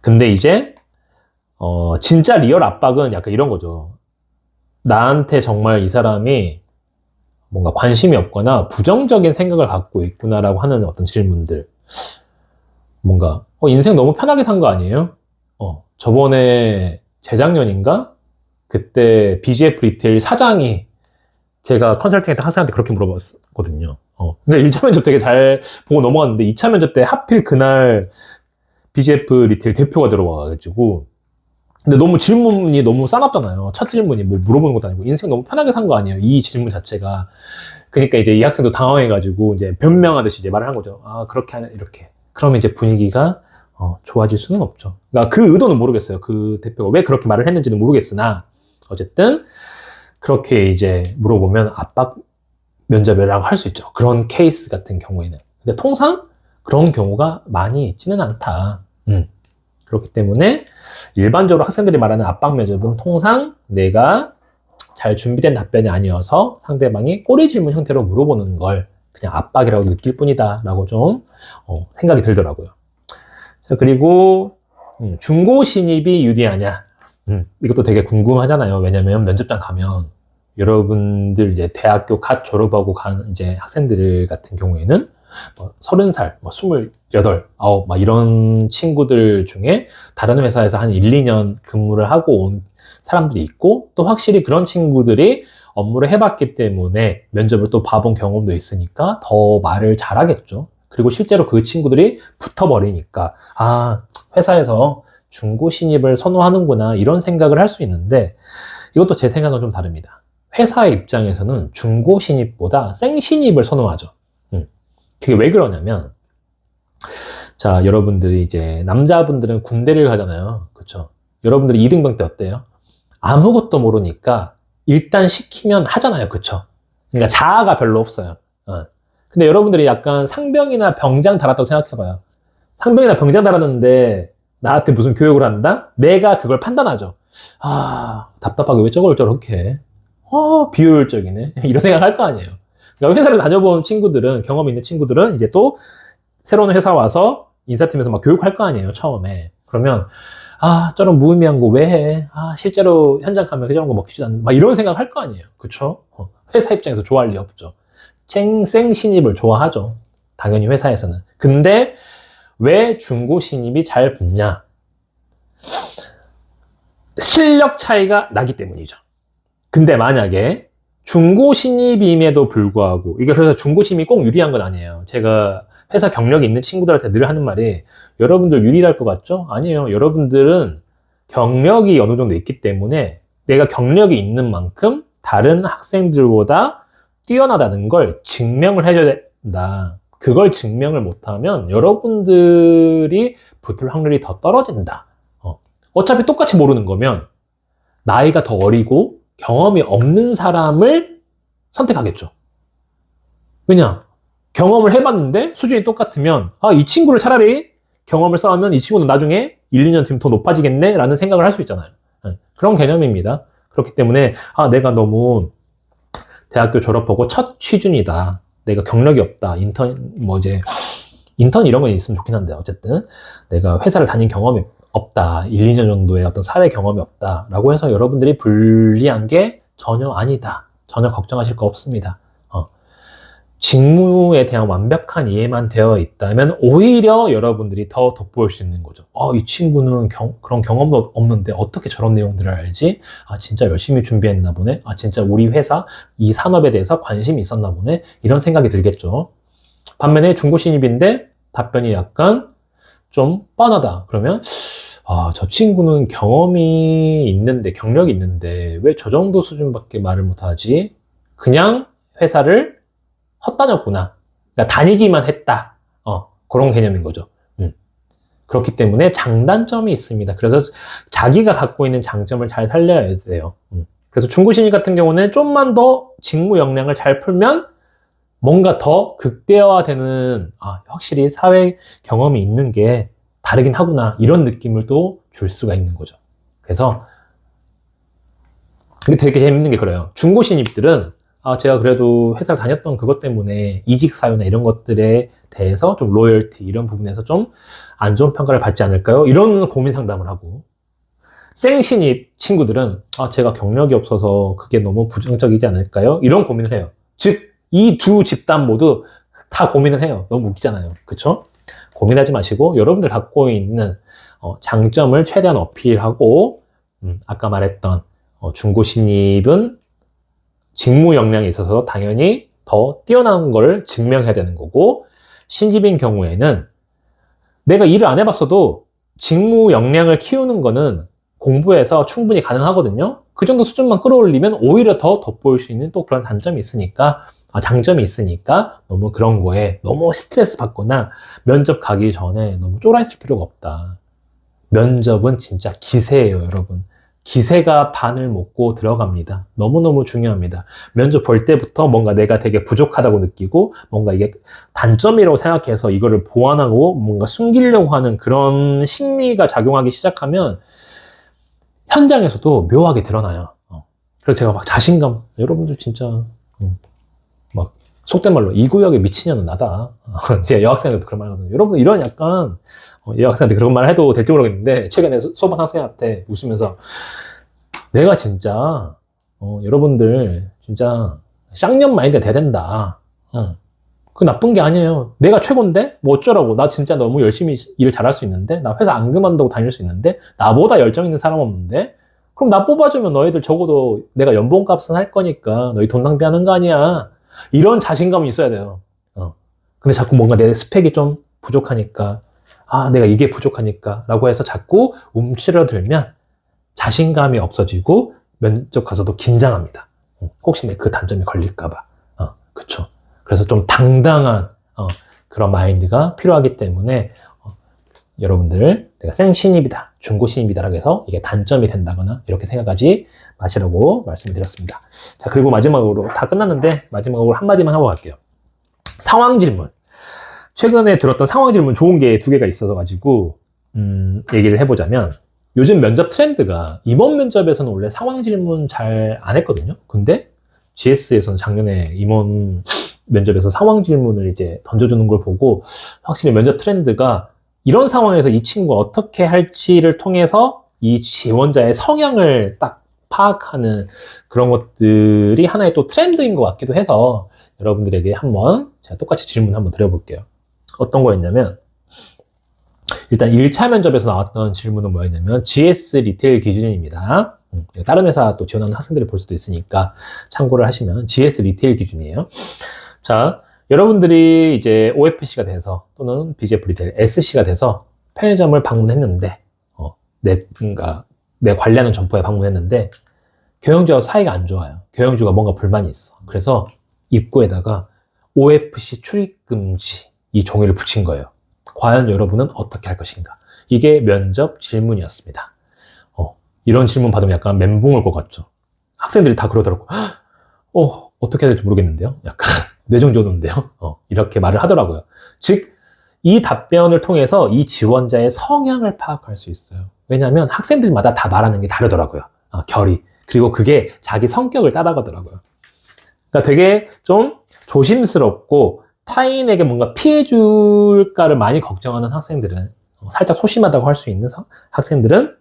S1: 근데 이제 진짜 리얼 압박은 약간 이런 거죠. 나한테 정말 이 사람이 뭔가 관심이 없거나 부정적인 생각을 갖고 있구나라고 하는 어떤 질문들. 뭔가 인생 너무 편하게 산 거 아니에요? 저번에 재작년인가? 그때 BGF 리테일 사장이 제가 컨설팅할 때 학생한테 그렇게 물어봤거든요. 근데 1차 면접 되게 잘 보고 넘어갔는데 2차 면접 때 하필 그날 BGF 리테일 대표가 들어와가지고, 근데 너무 질문이 너무 싸납잖아요. 첫 질문이 뭐 물어보는 것도 아니고 인생 너무 편하게 산 거 아니에요, 이 질문 자체가. 그러니까 이제 이 학생도 당황해가지고 이제 변명하듯이 이제 말을 한 거죠. 그렇게 하네, 이렇게. 그러면 이제 분위기가 좋아질 수는 없죠. 그러니까 그 의도는 모르겠어요. 그 대표가 왜 그렇게 말을 했는지는 모르겠으나 어쨌든 그렇게 이제 물어보면 압박 면접이라고 할 수 있죠. 그런 케이스 같은 경우에는. 근데 통상 그런 경우가 많이 있지는 않다. 그렇기 때문에 일반적으로 학생들이 말하는 압박 면접은 통상 내가 잘 준비된 답변이 아니어서 상대방이 꼬리 질문 형태로 물어보는 걸 그냥 압박이라고 느낄 뿐이다 라고 좀 생각이 들더라고요. 자, 그리고 중고 신입이 유리하냐? 이것도 되게 궁금하잖아요. 왜냐면 면접장 가면 여러분들 이제 대학교 갓 졸업하고 간 이제 학생들 같은 경우에는 30살, 28, 9, 막 이런 친구들 중에 다른 회사에서 한 1, 2년 근무를 하고 온 사람들이 있고, 또 확실히 그런 친구들이 업무를 해봤기 때문에 면접을 또 봐본 경험도 있으니까 더 말을 잘하겠죠. 그리고 실제로 그 친구들이 붙어버리니까, 회사에서 중고 신입을 선호하는구나, 이런 생각을 할 수 있는데, 이것도 제 생각은 좀 다릅니다. 회사의 입장에서는 중고 신입보다 생 신입을 선호하죠. 그게 왜 그러냐면, 자, 여러분들이 이제 남자분들은 군대를 가잖아요. 그쵸? 여러분들이 이등병 때 어때요? 아무것도 모르니까 일단 시키면 하잖아요. 그쵸? 그러니까 자아가 별로 없어요. 근데 여러분들이 약간 상병이나 병장 달았다고 생각해봐요. 상병이나 병장 달았는데 나한테 무슨 교육을 한다? 내가 그걸 판단하죠. 답답하게 왜 저렇게 해? 비효율적이네. 이런 생각 할 거 아니에요. 그러니까 회사를 다녀본 친구들은, 경험 있는 친구들은 이제 또 새로운 회사 와서 인사팀에서 막 교육할 거 아니에요, 처음에. 그러면, 저런 무의미한 거 왜 해? 실제로 현장 가면 저런 거 먹히지도 않는, 막 이런 생각 할 거 아니에요. 그쵸? 회사 입장에서 좋아할 리 없죠. 생 신입을 좋아하죠. 당연히 회사에서는. 근데 왜 중고 신입이 잘 붙냐? 실력 차이가 나기 때문이죠. 근데 만약에 중고 신입임에도 불구하고, 이게 그래서 중고 신입이 꼭 유리한 건 아니에요. 제가 회사 경력이 있는 친구들한테 늘 하는 말이, 여러분들 유리할 것 같죠? 아니에요. 여러분들은 경력이 어느 정도 있기 때문에 내가 경력이 있는 만큼 다른 학생들보다 뛰어나다는 걸 증명을 해줘야 된다. 그걸 증명을 못하면 여러분들이 붙을 확률이 더 떨어진다. 어차피 똑같이 모르는 거면 나이가 더 어리고 경험이 없는 사람을 선택하겠죠. 왜냐? 경험을 해봤는데 수준이 똑같으면 이 친구를 차라리 경험을 쌓으면 이 친구는 나중에 1, 2년 뒤면 더 높아지겠네? 라는 생각을 할 수 있잖아요. 그런 개념입니다. 그렇기 때문에 내가 너무 대학교 졸업하고 첫 취준이다. 내가 경력이 없다. 인턴 이런 건 있으면 좋긴 한데 어쨌든 내가 회사를 다닌 경험이 없다. 1, 2년 정도의 어떤 사회 경험이 없다. 라고 해서 여러분들이 불리한 게 전혀 아니다. 전혀 걱정하실 거 없습니다. 직무에 대한 완벽한 이해만 되어 있다면 오히려 여러분들이 더 돋보일 수 있는 거죠. 이 친구는 그런 경험도 없는데 어떻게 저런 내용들을 알지? 진짜 열심히 준비했나 보네? 진짜 우리 회사, 이 산업에 대해서 관심이 있었나 보네? 이런 생각이 들겠죠. 반면에 중고 신입인데 답변이 약간 좀 뻔하다. 그러면 저 친구는 경험이 있는데, 경력이 있는데 왜 저 정도 수준밖에 말을 못하지? 그냥 회사를 헛다녔구나. 그러니까 다니기만 했다. 그런 개념인 거죠. 그렇기 때문에 장단점이 있습니다. 그래서 자기가 갖고 있는 장점을 잘 살려야 돼요. 그래서 중고 신입 같은 경우는 좀만 더 직무 역량을 잘 풀면 뭔가 더 극대화되는, 확실히 사회 경험이 있는 게 다르긴 하구나. 이런 느낌을 또 줄 수가 있는 거죠. 그래서 이게 되게 재밌는 게 그래요. 중고 신입들은 제가 그래도 회사를 다녔던 그것 때문에 이직 사유나 이런 것들에 대해서 좀 로열티 이런 부분에서 좀 안 좋은 평가를 받지 않을까요? 이런 고민 상담을 하고, 생신입 친구들은 제가 경력이 없어서 그게 너무 부정적이지 않을까요? 이런 고민을 해요. 즉 이 두 집단 모두 다 고민을 해요. 너무 웃기잖아요. 그쵸? 고민하지 마시고 여러분들 갖고 있는 장점을 최대한 어필하고, 아까 말했던 중고 신입은 직무 역량이 있어서 당연히 더 뛰어난 걸 증명해야 되는 거고, 신입인 경우에는 내가 일을 안 해봤어도 직무 역량을 키우는 거는 공부해서 충분히 가능하거든요. 그 정도 수준만 끌어올리면 오히려 더 돋보일 수 있는 또 그런 단점이 있으니까, 장점이 있으니까 너무 그런 거에 너무 스트레스 받거나 면접 가기 전에 너무 쫄아있을 필요가 없다. 면접은 진짜 기세예요, 여러분. 기세가 반을 먹고 들어갑니다. 너무너무 중요합니다. 면접 볼 때부터 뭔가 내가 되게 부족하다고 느끼고 뭔가 이게 단점이라고 생각해서 이거를 보완하고 뭔가 숨기려고 하는 그런 심리가 작용하기 시작하면 현장에서도 묘하게 드러나요. 그래서 제가 막 자신감, 여러분들 진짜 막 속된 말로 이 구역에 미친년은 나다. 제가 여학생한테도 그런 말 하거든요. 여러분 이런 약간 여학생한테 그런 말 해도 될지 모르겠는데, 최근에 수업 학생한테 웃으면서 내가 진짜 여러분들 진짜 쌍년 마인드 돼야 된다. 그 나쁜 게 아니에요. 내가 최고인데 뭐 어쩌라고. 나 진짜 너무 열심히 일을 잘할 수 있는데, 나 회사 안 그만두고 다닐 수 있는데, 나보다 열정 있는 사람 없는데, 그럼 나 뽑아주면 너희들 적어도 내가 연봉값은 할 거니까 너희 돈 낭비하는 거 아니야. 이런 자신감이 있어야 돼요. 근데 자꾸 뭔가 내 스펙이 좀 부족하니까, 내가 이게 부족하니까 라고 해서 자꾸 움츠러들면 자신감이 없어지고 면접 가서도 긴장합니다. 혹시 내 그 단점이 걸릴까봐. 그쵸. 그래서 좀 당당한 그런 마인드가 필요하기 때문에 여러분들 내가 생신입이다, 중고신입이다라고 해서 이게 단점이 된다거나 이렇게 생각하지 마시라고 말씀을 드렸습니다. 자, 그리고 마지막으로 다 끝났는데 마지막으로 한마디만 하고 갈게요. 상황 질문. 최근에 들었던 상황 질문 좋은 게 두 개가 있어서 가지고 얘기를 해보자면, 요즘 면접 트렌드가 임원 면접에서는 원래 상황 질문 잘 안 했거든요. 근데 GS에서는 작년에 임원 면접에서 상황 질문을 이제 던져주는 걸 보고 확실히 면접 트렌드가 이런 상황에서 이 친구가 어떻게 할지를 통해서 이 지원자의 성향을 딱 파악하는 그런 것들이 하나의 또 트렌드인 것 같기도 해서 여러분들에게 한번 제가 똑같이 질문 한번 드려볼게요. 어떤 거였냐면, 일단 1차 면접에서 나왔던 질문은 뭐였냐면 GS 리테일 기준입니다. 다른 회사 또 지원하는 학생들이 볼 수도 있으니까 참고를 하시면 GS 리테일 기준이에요. 자, 여러분들이 이제 OFC가 돼서 또는 BJF 리테일 SC가 돼서 편의점을 방문했는데 내 관리하는 점포에 방문했는데 경영주와 사이가 안 좋아요. 경영주가 뭔가 불만이 있어. 그래서 입구에다가 OFC 출입 금지 이 종이를 붙인 거예요. 과연 여러분은 어떻게 할 것인가? 이게 면접 질문이었습니다. 이런 질문 받으면 약간 멘붕 올 것 같죠? 학생들이 다 그러더라고. 어떻게 해야 될지 모르겠는데요? 약간 뇌정지 오는데요? 이렇게 말을 하더라고요. 즉, 이 답변을 통해서 이 지원자의 성향을 파악할 수 있어요. 왜냐하면 학생들마다 다 말하는 게 다르더라고요. 결이. 그리고 그게 자기 성격을 따라가더라고요. 그러니까 되게 좀 조심스럽고 타인에게 뭔가 피해줄까를 많이 걱정하는 학생들은, 살짝 소심하다고 할 수 있는 학생들은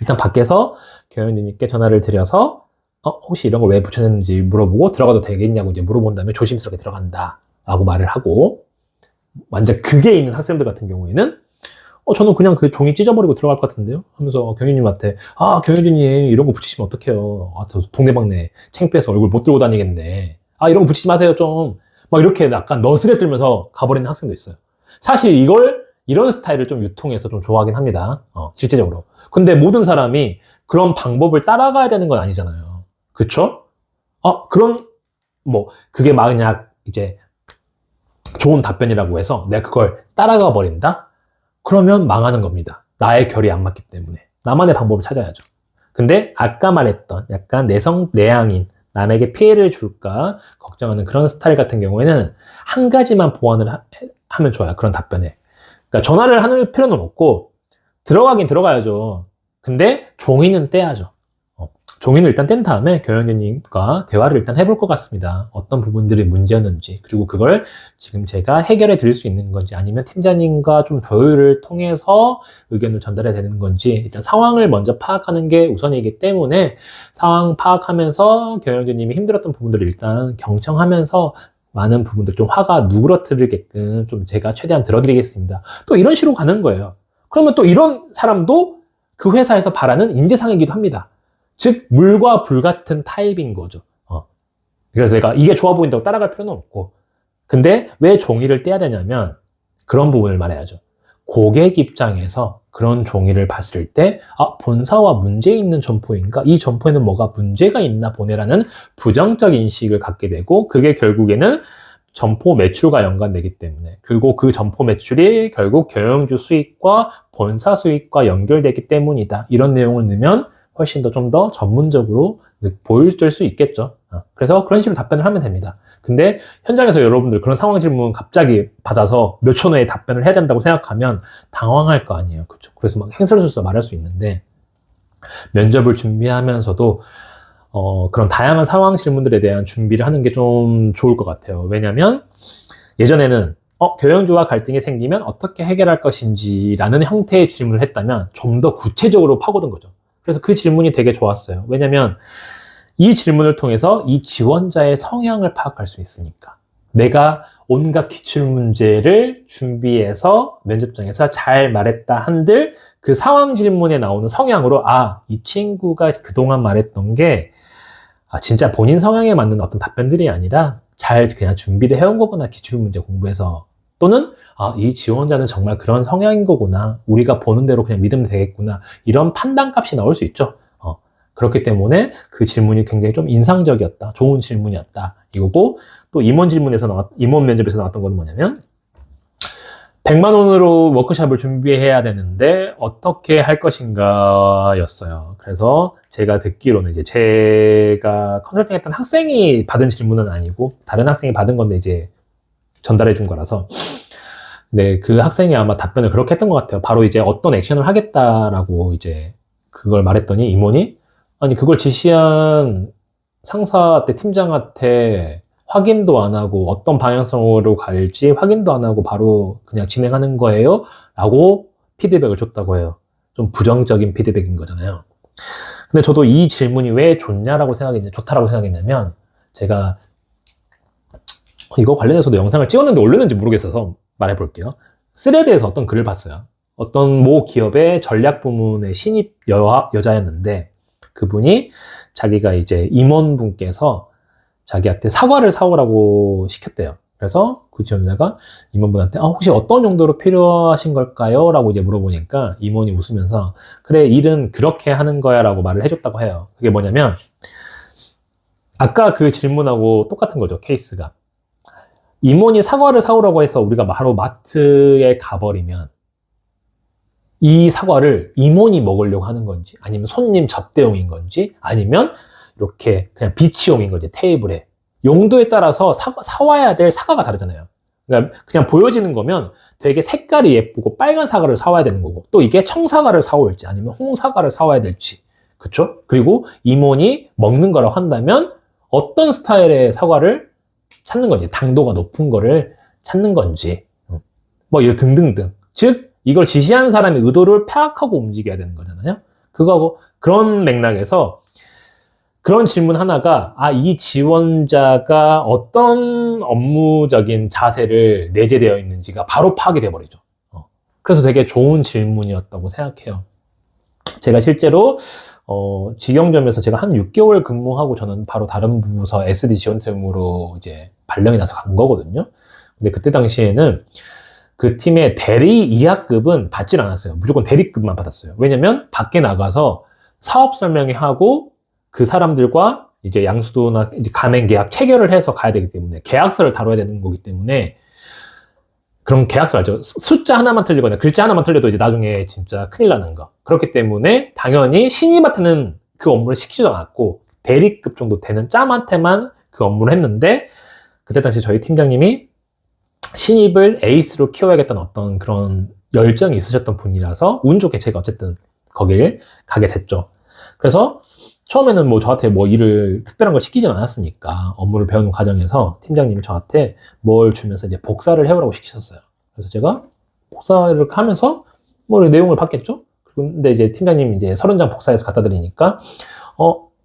S1: 일단 밖에서 교원님께 전화를 드려서 혹시 이런 걸 왜 붙여냈는지 물어보고 들어가도 되겠냐고 이제 물어본 다음에 조심스럽게 들어간다 라고 말을 하고, 완전 극에 있는 학생들 같은 경우에는 저는 그냥 그 종이 찢어버리고 들어갈 것 같은데요? 하면서 경위님한테 경위님 이런 거 붙이시면 어떡해요. 저 동네방네 창피해서 얼굴 못 들고 다니겠네. 이런 거 붙이지 마세요 좀. 막 이렇게 약간 너스레 떨면서 가버리는 학생도 있어요. 사실 이런 스타일을 좀 유통해서 좀 좋아하긴 합니다. 실제적으로. 근데 모든 사람이 그런 방법을 따라가야 되는 건 아니잖아요. 그쵸? 그게 만약 이제 좋은 답변이라고 해서 내가 그걸 따라가 버린다? 그러면 망하는 겁니다. 나의 결이 안 맞기 때문에. 나만의 방법을 찾아야죠. 근데 아까 말했던 약간 내향인, 남에게 피해를 줄까 걱정하는 그런 스타일 같은 경우에는 한 가지만 보완을 하면 좋아요. 그런 답변에. 그러니까 전화를 하는 필요는 없고 들어가긴 들어가야죠. 근데 종이는 떼야죠. 종이는 일단 뗀 다음에 교영님과 대화를 일단 해볼 것 같습니다. 어떤 부분들이 문제였는지, 그리고 그걸 지금 제가 해결해 드릴 수 있는 건지, 아니면 팀장님과 좀 조율을 통해서 의견을 전달해야 되는 건지, 일단 상황을 먼저 파악하는 게 우선이기 때문에 상황 파악하면서 교영님이 힘들었던 부분들을 일단 경청하면서 많은 부분들 좀 화가 누그러뜨리게끔 좀 제가 최대한 들어드리겠습니다. 또 이런 식으로 가는 거예요. 그러면 또 이런 사람도 그 회사에서 바라는 인재상이기도 합니다. 즉 물과 불 같은 타입인 거죠. 그래서 내가 이게 좋아 보인다고 따라갈 필요는 없고, 근데 왜 종이를 떼야 되냐면 그런 부분을 말해야죠. 고객 입장에서 그런 종이를 봤을 때 본사와 문제 있는 점포인가? 이 점포에는 뭐가 문제가 있나 보네라는 부정적 인식을 갖게 되고, 그게 결국에는 점포 매출과 연관되기 때문에, 그리고 그 점포 매출이 결국 경영주 수익과 본사 수익과 연결되기 때문이다. 이런 내용을 넣으면 훨씬 더 좀 더 전문적으로 보여줄 수 있겠죠. 그래서 그런 식으로 답변을 하면 됩니다. 근데 현장에서 여러분들 그런 상황 질문 갑자기 받아서 몇 초 내에 답변을 해야 된다고 생각하면 당황할 거 아니에요. 그렇죠? 그래서 막 행설수설 말할 수 있는데, 면접을 준비하면서도 그런 다양한 상황 질문들에 대한 준비를 하는 게 좀 좋을 것 같아요. 왜냐면 예전에는 교영주와 갈등이 생기면 어떻게 해결할 것인지 라는 형태의 질문을 했다면 좀 더 구체적으로 파고든 거죠. 그래서 그 질문이 되게 좋았어요. 왜냐면 이 질문을 통해서 이 지원자의 성향을 파악할 수 있으니까. 내가 온갖 기출문제를 준비해서 면접장에서 잘 말했다 한들 그 상황 질문에 나오는 성향으로 이 친구가 그동안 말했던 게 진짜 본인 성향에 맞는 어떤 답변들이 아니라 잘 그냥 준비를 해온 거구나, 기출문제 공부해서. 또는 이 지원자는 정말 그런 성향인 거구나, 우리가 보는 대로 그냥 믿으면 되겠구나, 이런 판단값이 나올 수 있죠. 그렇기 때문에 그 질문이 굉장히 좀 인상적이었다, 좋은 질문이었다 이거고, 또 임원 면접에서 나왔던 건 뭐냐면 100만 원으로 워크숍을 준비해야 되는데 어떻게 할 것인가 였어요. 그래서 제가 듣기로는 이제 제가 컨설팅 했던 학생이 받은 질문은 아니고 다른 학생이 받은 건데 이제 전달해 준 거라서, 네, 그 학생이 아마 답변을 그렇게 했던 것 같아요. 바로 이제 어떤 액션을 하겠다라고 이제 그걸 말했더니 임원이 그걸 지시한 상사한테, 팀장한테 확인도 안 하고 어떤 방향성으로 갈지 확인도 안 하고 바로 그냥 진행하는 거예요? 라고 피드백을 줬다고 해요. 좀 부정적인 피드백인 거잖아요. 근데 저도 이 질문이 왜 좋다라고 생각했냐면, 제가 이거 관련해서도 영상을 찍었는데 올렸는지 모르겠어서 말해볼게요. 스레드에서 어떤 글을 봤어요. 어떤 모 기업의 전략 부문의 신입 여자였는데, 그분이 자기가 이제 임원분께서 자기한테 사과를 사오라고 시켰대요. 그래서 그 지원자가 임원분한테 혹시 어떤 용도로 필요하신 걸까요? 라고 이제 물어보니까 임원이 웃으면서 그래, 일은 그렇게 하는 거야 라고 말을 해줬다고 해요. 그게 뭐냐면 아까 그 질문하고 똑같은 거죠, 케이스가. 임원이 사과를 사오라고 해서 우리가 바로 마트에 가버리면 이 사과를 임원이 먹으려고 하는 건지, 아니면 손님 접대용인 건지, 아니면 이렇게 그냥 비치용인 건지, 테이블에. 용도에 따라서 사와야 될 사과가 다르잖아요. 그러니까 그냥 보여지는 거면 되게 색깔이 예쁘고 빨간 사과를 사와야 되는 거고, 또 이게 청사과를 사올지 아니면 홍사과를 사와야 될지, 그쵸? 그리고 이모니 먹는 거라고 한다면 어떤 스타일의 사과를 찾는 건지, 당도가 높은 거를 찾는 건지, 뭐 이런 등등등. 즉 이걸 지시하는 사람의 의도를 파악하고 움직여야 되는 거잖아요. 그거하고 그런 맥락에서 그런 질문 하나가, 이 지원자가 어떤 업무적인 자세를 내재되어 있는지가 바로 파악이 돼버리죠. 그래서 되게 좋은 질문이었다고 생각해요. 제가 실제로 직영점에서 제가 한 6개월 근무하고 저는 바로 다른 부서 SD 지원팀으로 이제 발령이 나서 간 거거든요. 근데 그때 당시에는 그 팀의 대리 이하급은 받질 않았어요. 무조건 대리급만 받았어요. 왜냐면 밖에 나가서 사업 설명회 하고 그 사람들과 이제 양수도나 이제 가맹 계약 체결을 해서 가야 되기 때문에, 계약서를 다뤄야 되는 거기 때문에, 그런 계약서 알죠? 숫자 하나만 틀리거나 글자 하나만 틀려도 이제 나중에 진짜 큰일 나는 거. 그렇기 때문에 당연히 신입한테는 그 업무를 시키지도 않았고, 대리급 정도 되는 짬한테만 그 업무를 했는데, 그때 당시 저희 팀장님이 신입을 에이스로 키워야겠다는 어떤 그런 열정이 있으셨던 분이라서 운 좋게 제가 어쨌든 거길 가게 됐죠. 그래서 처음에는 뭐 저한테 뭐 일을 특별한 걸 시키진 않았으니까, 업무를 배우는 과정에서 팀장님이 저한테 뭘 주면서 이제 복사를 해오라고 시키셨어요. 그래서 제가 복사를 하면서 뭐 내용을 봤겠죠? 근데 이제 팀장님이 이제 30장 복사해서 갖다 드리니까,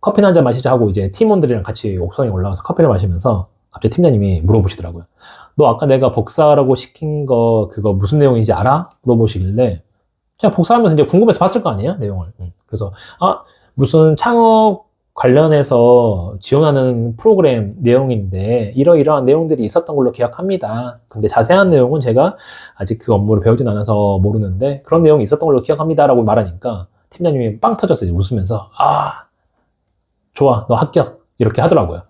S1: 커피나 한잔 마시자 하고 이제 팀원들이랑 같이 옥상에 올라가서 커피를 마시면서 갑자기 팀장님이 물어보시더라고요. 너 아까 내가 복사라고 시킨 거 그거 무슨 내용인지 알아? 물어보시길래 제가 복사하면서 이제 궁금해서 봤을 거 아니에요? 내용을. 그래서 무슨 창업 관련해서 지원하는 프로그램 내용인데 이러이러한 내용들이 있었던 걸로 기억합니다. 근데 자세한 내용은 제가 아직 그 업무를 배우진 않아서 모르는데 그런 내용이 있었던 걸로 기억합니다 라고 말하니까 팀장님이 빵 터졌어요. 웃으면서 좋아, 너 합격 이렇게 하더라고요.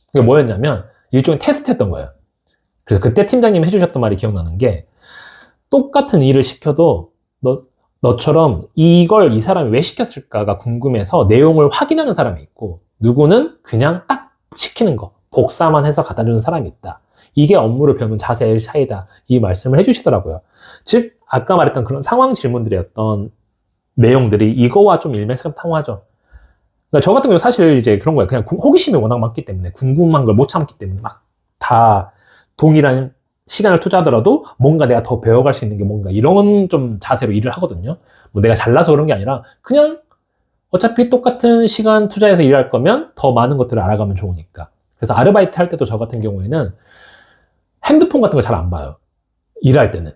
S1: 그게 뭐였냐면 일종의 테스트였던 거예요. 그래서 그때 팀장님이 해주셨던 말이 기억나는 게, 똑같은 일을 시켜도 너처럼 이걸 이 사람이 왜 시켰을까가 궁금해서 내용을 확인하는 사람이 있고, 누구는 그냥 딱 시키는 거 복사만 해서 갖다 주는 사람이 있다. 이게 업무를 배우는 자세의 차이다. 이 말씀을 해주시더라고요. 즉 아까 말했던 그런 상황 질문들이었던 내용들이 이거와 좀 일맥상통하죠. 그러니까 저 같은 경우 사실 이제 그런 거예요. 그냥 호기심이 워낙 많기 때문에, 궁금한 걸 못 참기 때문에 막 다 동일한 시간을 투자하더라도 뭔가 내가 더 배워갈 수 있는 게 뭔가, 이런 좀 자세로 일을 하거든요. 뭐 내가 잘나서 그런 게 아니라 그냥 어차피 똑같은 시간 투자해서 일할 거면 더 많은 것들을 알아가면 좋으니까. 그래서 아르바이트 할 때도 저 같은 경우에는 핸드폰 같은 걸 잘 안 봐요. 일할 때는.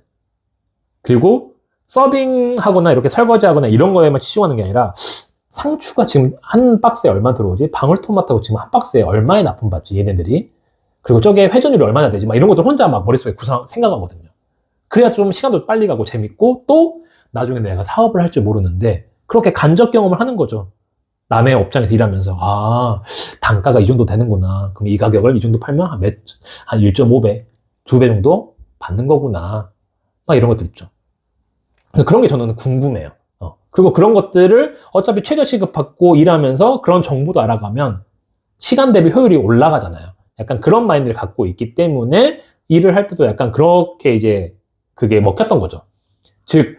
S1: 그리고 서빙하거나 이렇게 설거지하거나 이런 거에만 치중하는 게 아니라, 상추가 지금 한 박스에 얼마 들어오지? 방울토마토가 지금 한 박스에 얼마에 납품받지 얘네들이? 그리고 저게 회전율이 얼마나 되지? 막 이런 것들 혼자 막 머릿속에 생각하거든요. 그래야 좀 시간도 빨리 가고 재밌고, 또 나중에 내가 사업을 할 줄 모르는데 그렇게 간접 경험을 하는 거죠. 남의 업장에서 일하면서 단가가 이 정도 되는구나. 그럼 이 가격을 이 정도 팔면 한 1.5배, 2배 정도 받는 거구나. 막 이런 것들 있죠. 그런 게 저는 궁금해요. 그리고 그런 것들을 어차피 최저 시급 받고 일하면서 그런 정보도 알아가면 시간 대비 효율이 올라가잖아요. 약간 그런 마인드를 갖고 있기 때문에 일을 할 때도 약간 그렇게 이제 그게 먹혔던 거죠. 즉,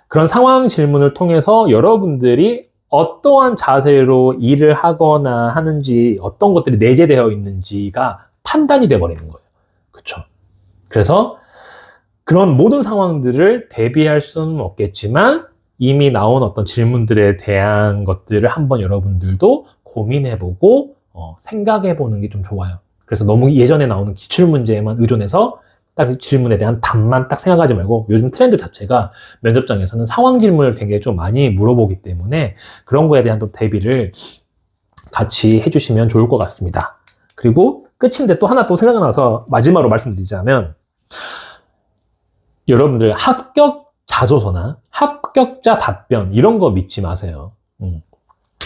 S1: 그런 상황 질문을 통해서 여러분들이 어떠한 자세로 일을 하거나 하는지, 어떤 것들이 내재되어 있는지가 판단이 돼버리는 거예요. 그렇죠? 그래서 그런 모든 상황들을 대비할 수는 없겠지만 이미 나온 어떤 질문들에 대한 것들을 한번 여러분들도 고민해보고 생각해보는 게 좀 좋아요. 그래서 너무 예전에 나오는 기출문제에만 의존해서 딱 질문에 대한 답만 딱 생각하지 말고, 요즘 트렌드 자체가 면접장에서는 상황 질문을 굉장히 좀 많이 물어보기 때문에 그런 거에 대한 또 대비를 같이 해주시면 좋을 것 같습니다. 그리고 끝인데 또 하나 또 생각나서 마지막으로 말씀드리자면, 여러분들 합격 자소서나 합격자 답변 이런 거 믿지 마세요.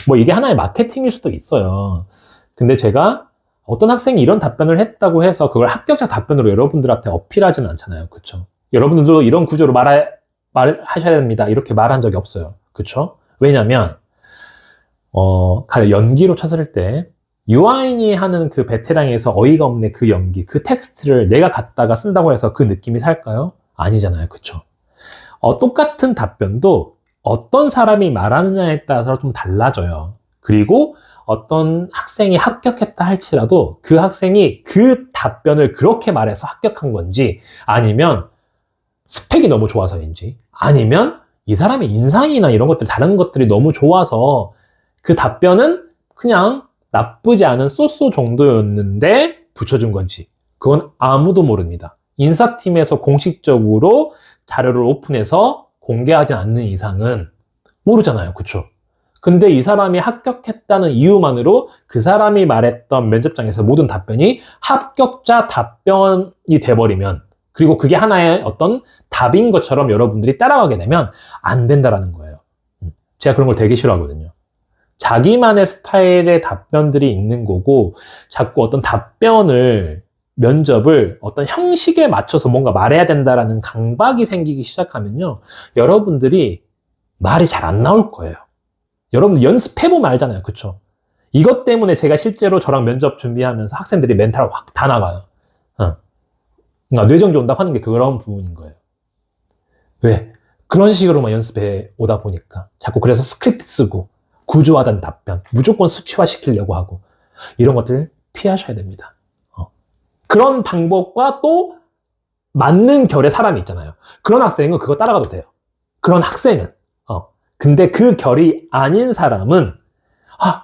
S1: 뭐 이게 하나의 마케팅일 수도 있어요. 근데 제가 어떤 학생이 이런 답변을 했다고 해서 그걸 합격자 답변으로 여러분들한테 어필하지는 않잖아요. 그쵸? 여러분들도 이런 구조로 말하셔야 됩니다. 이렇게 말한 적이 없어요. 그쵸? 왜냐면, 가령 연기로 쳤을 때 유아인이 하는 그 베테랑에서 어이가 없네 그 연기, 그 텍스트를 내가 갖다가 쓴다고 해서 그 느낌이 살까요? 아니잖아요. 그쵸? 똑같은 답변도 어떤 사람이 말하느냐에 따라서 좀 달라져요. 그리고 어떤 학생이 합격했다 할지라도 그 학생이 그 답변을 그렇게 말해서 합격한 건지, 아니면 스펙이 너무 좋아서인지, 아니면 이 사람의 인상이나 이런 것들, 다른 것들이 너무 좋아서 그 답변은 그냥 나쁘지 않은 쏘쏘 정도였는데 붙여준 건지, 그건 아무도 모릅니다. 인사팀에서 공식적으로 자료를 오픈해서 공개하지 않는 이상은 모르잖아요. 그쵸? 근데 이 사람이 합격했다는 이유만으로 그 사람이 말했던 면접장에서 모든 답변이 합격자 답변이 돼버리면, 그리고 그게 하나의 어떤 답인 것처럼 여러분들이 따라가게 되면 안 된다라는 거예요. 제가 그런 걸 되게 싫어하거든요. 자기만의 스타일의 답변들이 있는 거고, 자꾸 어떤 답변을, 면접을 어떤 형식에 맞춰서 뭔가 말해야 된다라는 강박이 생기기 시작하면요, 여러분들이 말이 잘 안 나올 거예요. 여러분들 연습해보면 알잖아요. 그쵸? 이것 때문에 제가 실제로 저랑 면접 준비하면서 학생들이 멘탈 확 다 나가요. 그러니까 뇌정지 온다고 하는 게 그런 부분인 거예요. 왜? 그런 식으로만 연습해 오다 보니까 자꾸 그래서 스크립트 쓰고 구조화된 답변, 무조건 수치화 시키려고 하고, 이런 것들 피하셔야 됩니다. 그런 방법과 또 맞는 결의 사람이 있잖아요. 그런 학생은 그거 따라가도 돼요. 그런 학생은. 근데 그 결이 아닌 사람은,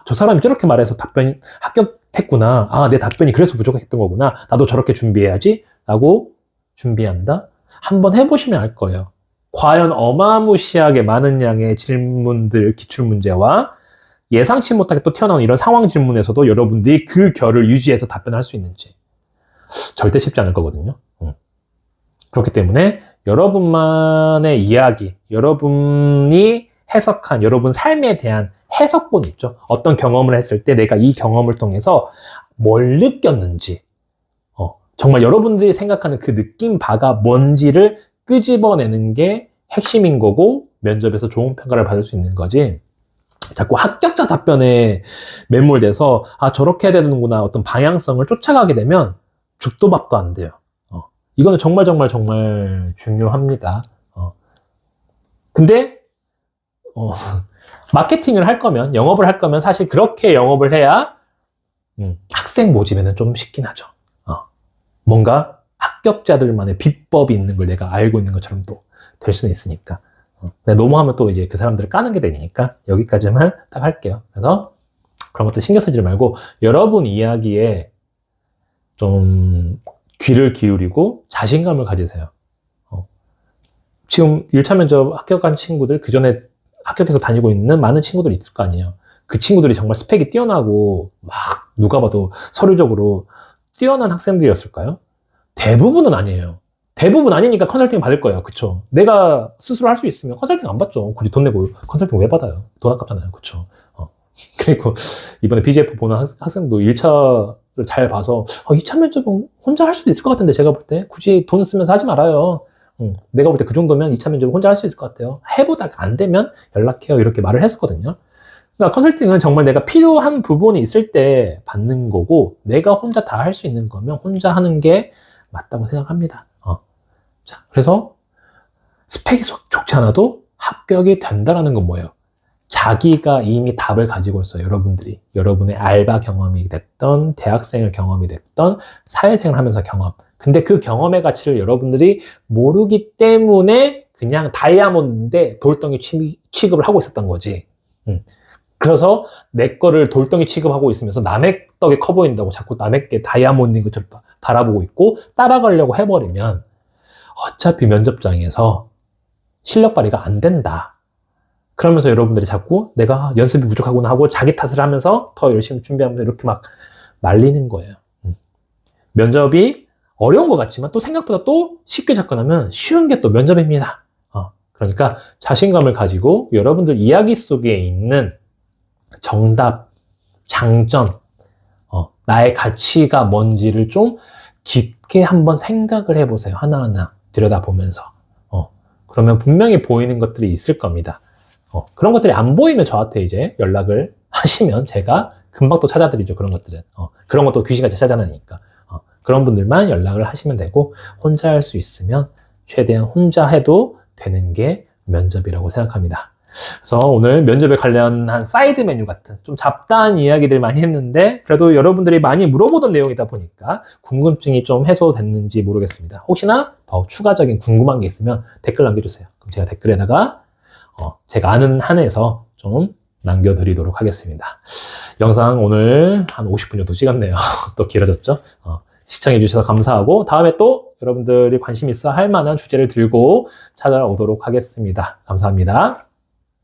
S1: 저 사람이 저렇게 말해서 답변이 합격했구나. 내 답변이 그래서 부족했던 거구나. 나도 저렇게 준비해야지. 라고 준비한다. 한번 해보시면 알 거예요. 과연 어마무시하게 많은 양의 질문들, 기출문제와 예상치 못하게 또 튀어나온 이런 상황 질문에서도 여러분들이 그 결을 유지해서 답변할 수 있는지 절대 쉽지 않을 거거든요. 그렇기 때문에 여러분만의 이야기, 여러분이 해석한 여러분 삶에 대한 해석본 있죠. 어떤 경험을 했을 때 내가 이 경험을 통해서 뭘 느꼈는지, 정말 여러분들이 생각하는 그 느낌 바가 뭔지를 끄집어내는 게 핵심인 거고, 면접에서 좋은 평가를 받을 수 있는 거지, 자꾸 합격자 답변에 매몰돼서 저렇게 해야 되는구나 어떤 방향성을 쫓아가게 되면 죽도 밥도 안 돼요. 이거는 정말 중요합니다. 근데 마케팅을 할 거면, 영업을 할 거면 사실 그렇게 영업을 해야 학생 모집에는 좀 쉽긴 하죠. 뭔가 합격자들만의 비법이 있는 걸 내가 알고 있는 것처럼 또 될 수는 있으니까. 근데 너무하면 또 이제 그 사람들을 까는 게 되니까 여기까지만 딱 할게요. 그래서 그런 것들 신경 쓰지 말고 여러분 이야기에 좀 귀를 기울이고 자신감을 가지세요. 지금 1차 면접 합격한 친구들, 그 전에 합격해서 다니고 있는 많은 친구들이 있을 거 아니에요. 그 친구들이 정말 스펙이 뛰어나고 막 누가 봐도 서류적으로 뛰어난 학생들이었을까요? 대부분은 아니에요. 대부분 아니니까 컨설팅 받을 거예요. 그쵸? 내가 스스로 할 수 있으면 컨설팅 안 받죠. 굳이 돈 내고 컨설팅 왜 받아요? 돈 아깝잖아요. 그쵸? 그리고 이번에 BGF 보는 학생도 1차를 잘 봐서 2차 면접은 혼자 할 수도 있을 것 같은데, 제가 볼 때 굳이 돈 쓰면서 하지 말아요. 내가 볼 때 그 정도면 2차 면접은 혼자 할 수 있을 것 같아요. 해보다가 안 되면 연락해요. 이렇게 말을 했었거든요. 그러니까 컨설팅은 정말 내가 필요한 부분이 있을 때 받는 거고, 내가 혼자 다 할 수 있는 거면 혼자 하는 게 맞다고 생각합니다. 자, 그래서 스펙이 좋지 않아도 합격이 된다는 건 뭐예요? 자기가 이미 답을 가지고 있어요. 여러분들이. 여러분의 알바 경험이 됐던, 대학생의 경험이 됐던, 사회생활 하면서 경험. 근데 그 경험의 가치를 여러분들이 모르기 때문에 그냥 다이아몬드인데 돌덩이 취급을 하고 있었던 거지. 그래서 내 거를 돌덩이 취급하고 있으면서 남의 떡이 커 보인다고 자꾸 남의 게 다이아몬드인 것처럼 바라보고 있고 따라가려고 해버리면 어차피 면접장에서 실력 발휘가 안 된다. 그러면서 여러분들이 자꾸 내가 연습이 부족하구나 하고 자기 탓을 하면서 더 열심히 준비하면서 이렇게 막 말리는 거예요. 면접이 어려운 것 같지만 또 생각보다 또 쉽게 접근하면 쉬운 게 또 면접입니다. 그러니까 자신감을 가지고 여러분들 이야기 속에 있는 정답, 장점, 나의 가치가 뭔지를 좀 깊게 한번 생각을 해보세요. 하나하나 들여다보면서. 그러면 분명히 보이는 것들이 있을 겁니다. 그런 것들이 안 보이면 저한테 이제 연락을 하시면 제가 금방 또 찾아드리죠. 그런 것들은. 그런 것도 귀신같이 찾아다니니까. 그런 분들만 연락을 하시면 되고, 혼자 할 수 있으면 최대한 혼자 해도 되는 게 면접이라고 생각합니다. 그래서 오늘 면접에 관련한 사이드 메뉴 같은 좀 잡다한 이야기들 많이 했는데, 그래도 여러분들이 많이 물어보던 내용이다 보니까 궁금증이 좀 해소됐는지 모르겠습니다. 혹시나 더 추가적인 궁금한 게 있으면 댓글 남겨주세요. 그럼 제가 댓글에다가 제가 아는 한에서 좀 남겨드리도록 하겠습니다. 영상 오늘 한 50분 정도 찍었네요. 또 길어졌죠? 시청해주셔서 감사하고, 다음에 또 여러분들이 관심 있어 할 만한 주제를 들고 찾아오도록 하겠습니다. 감사합니다.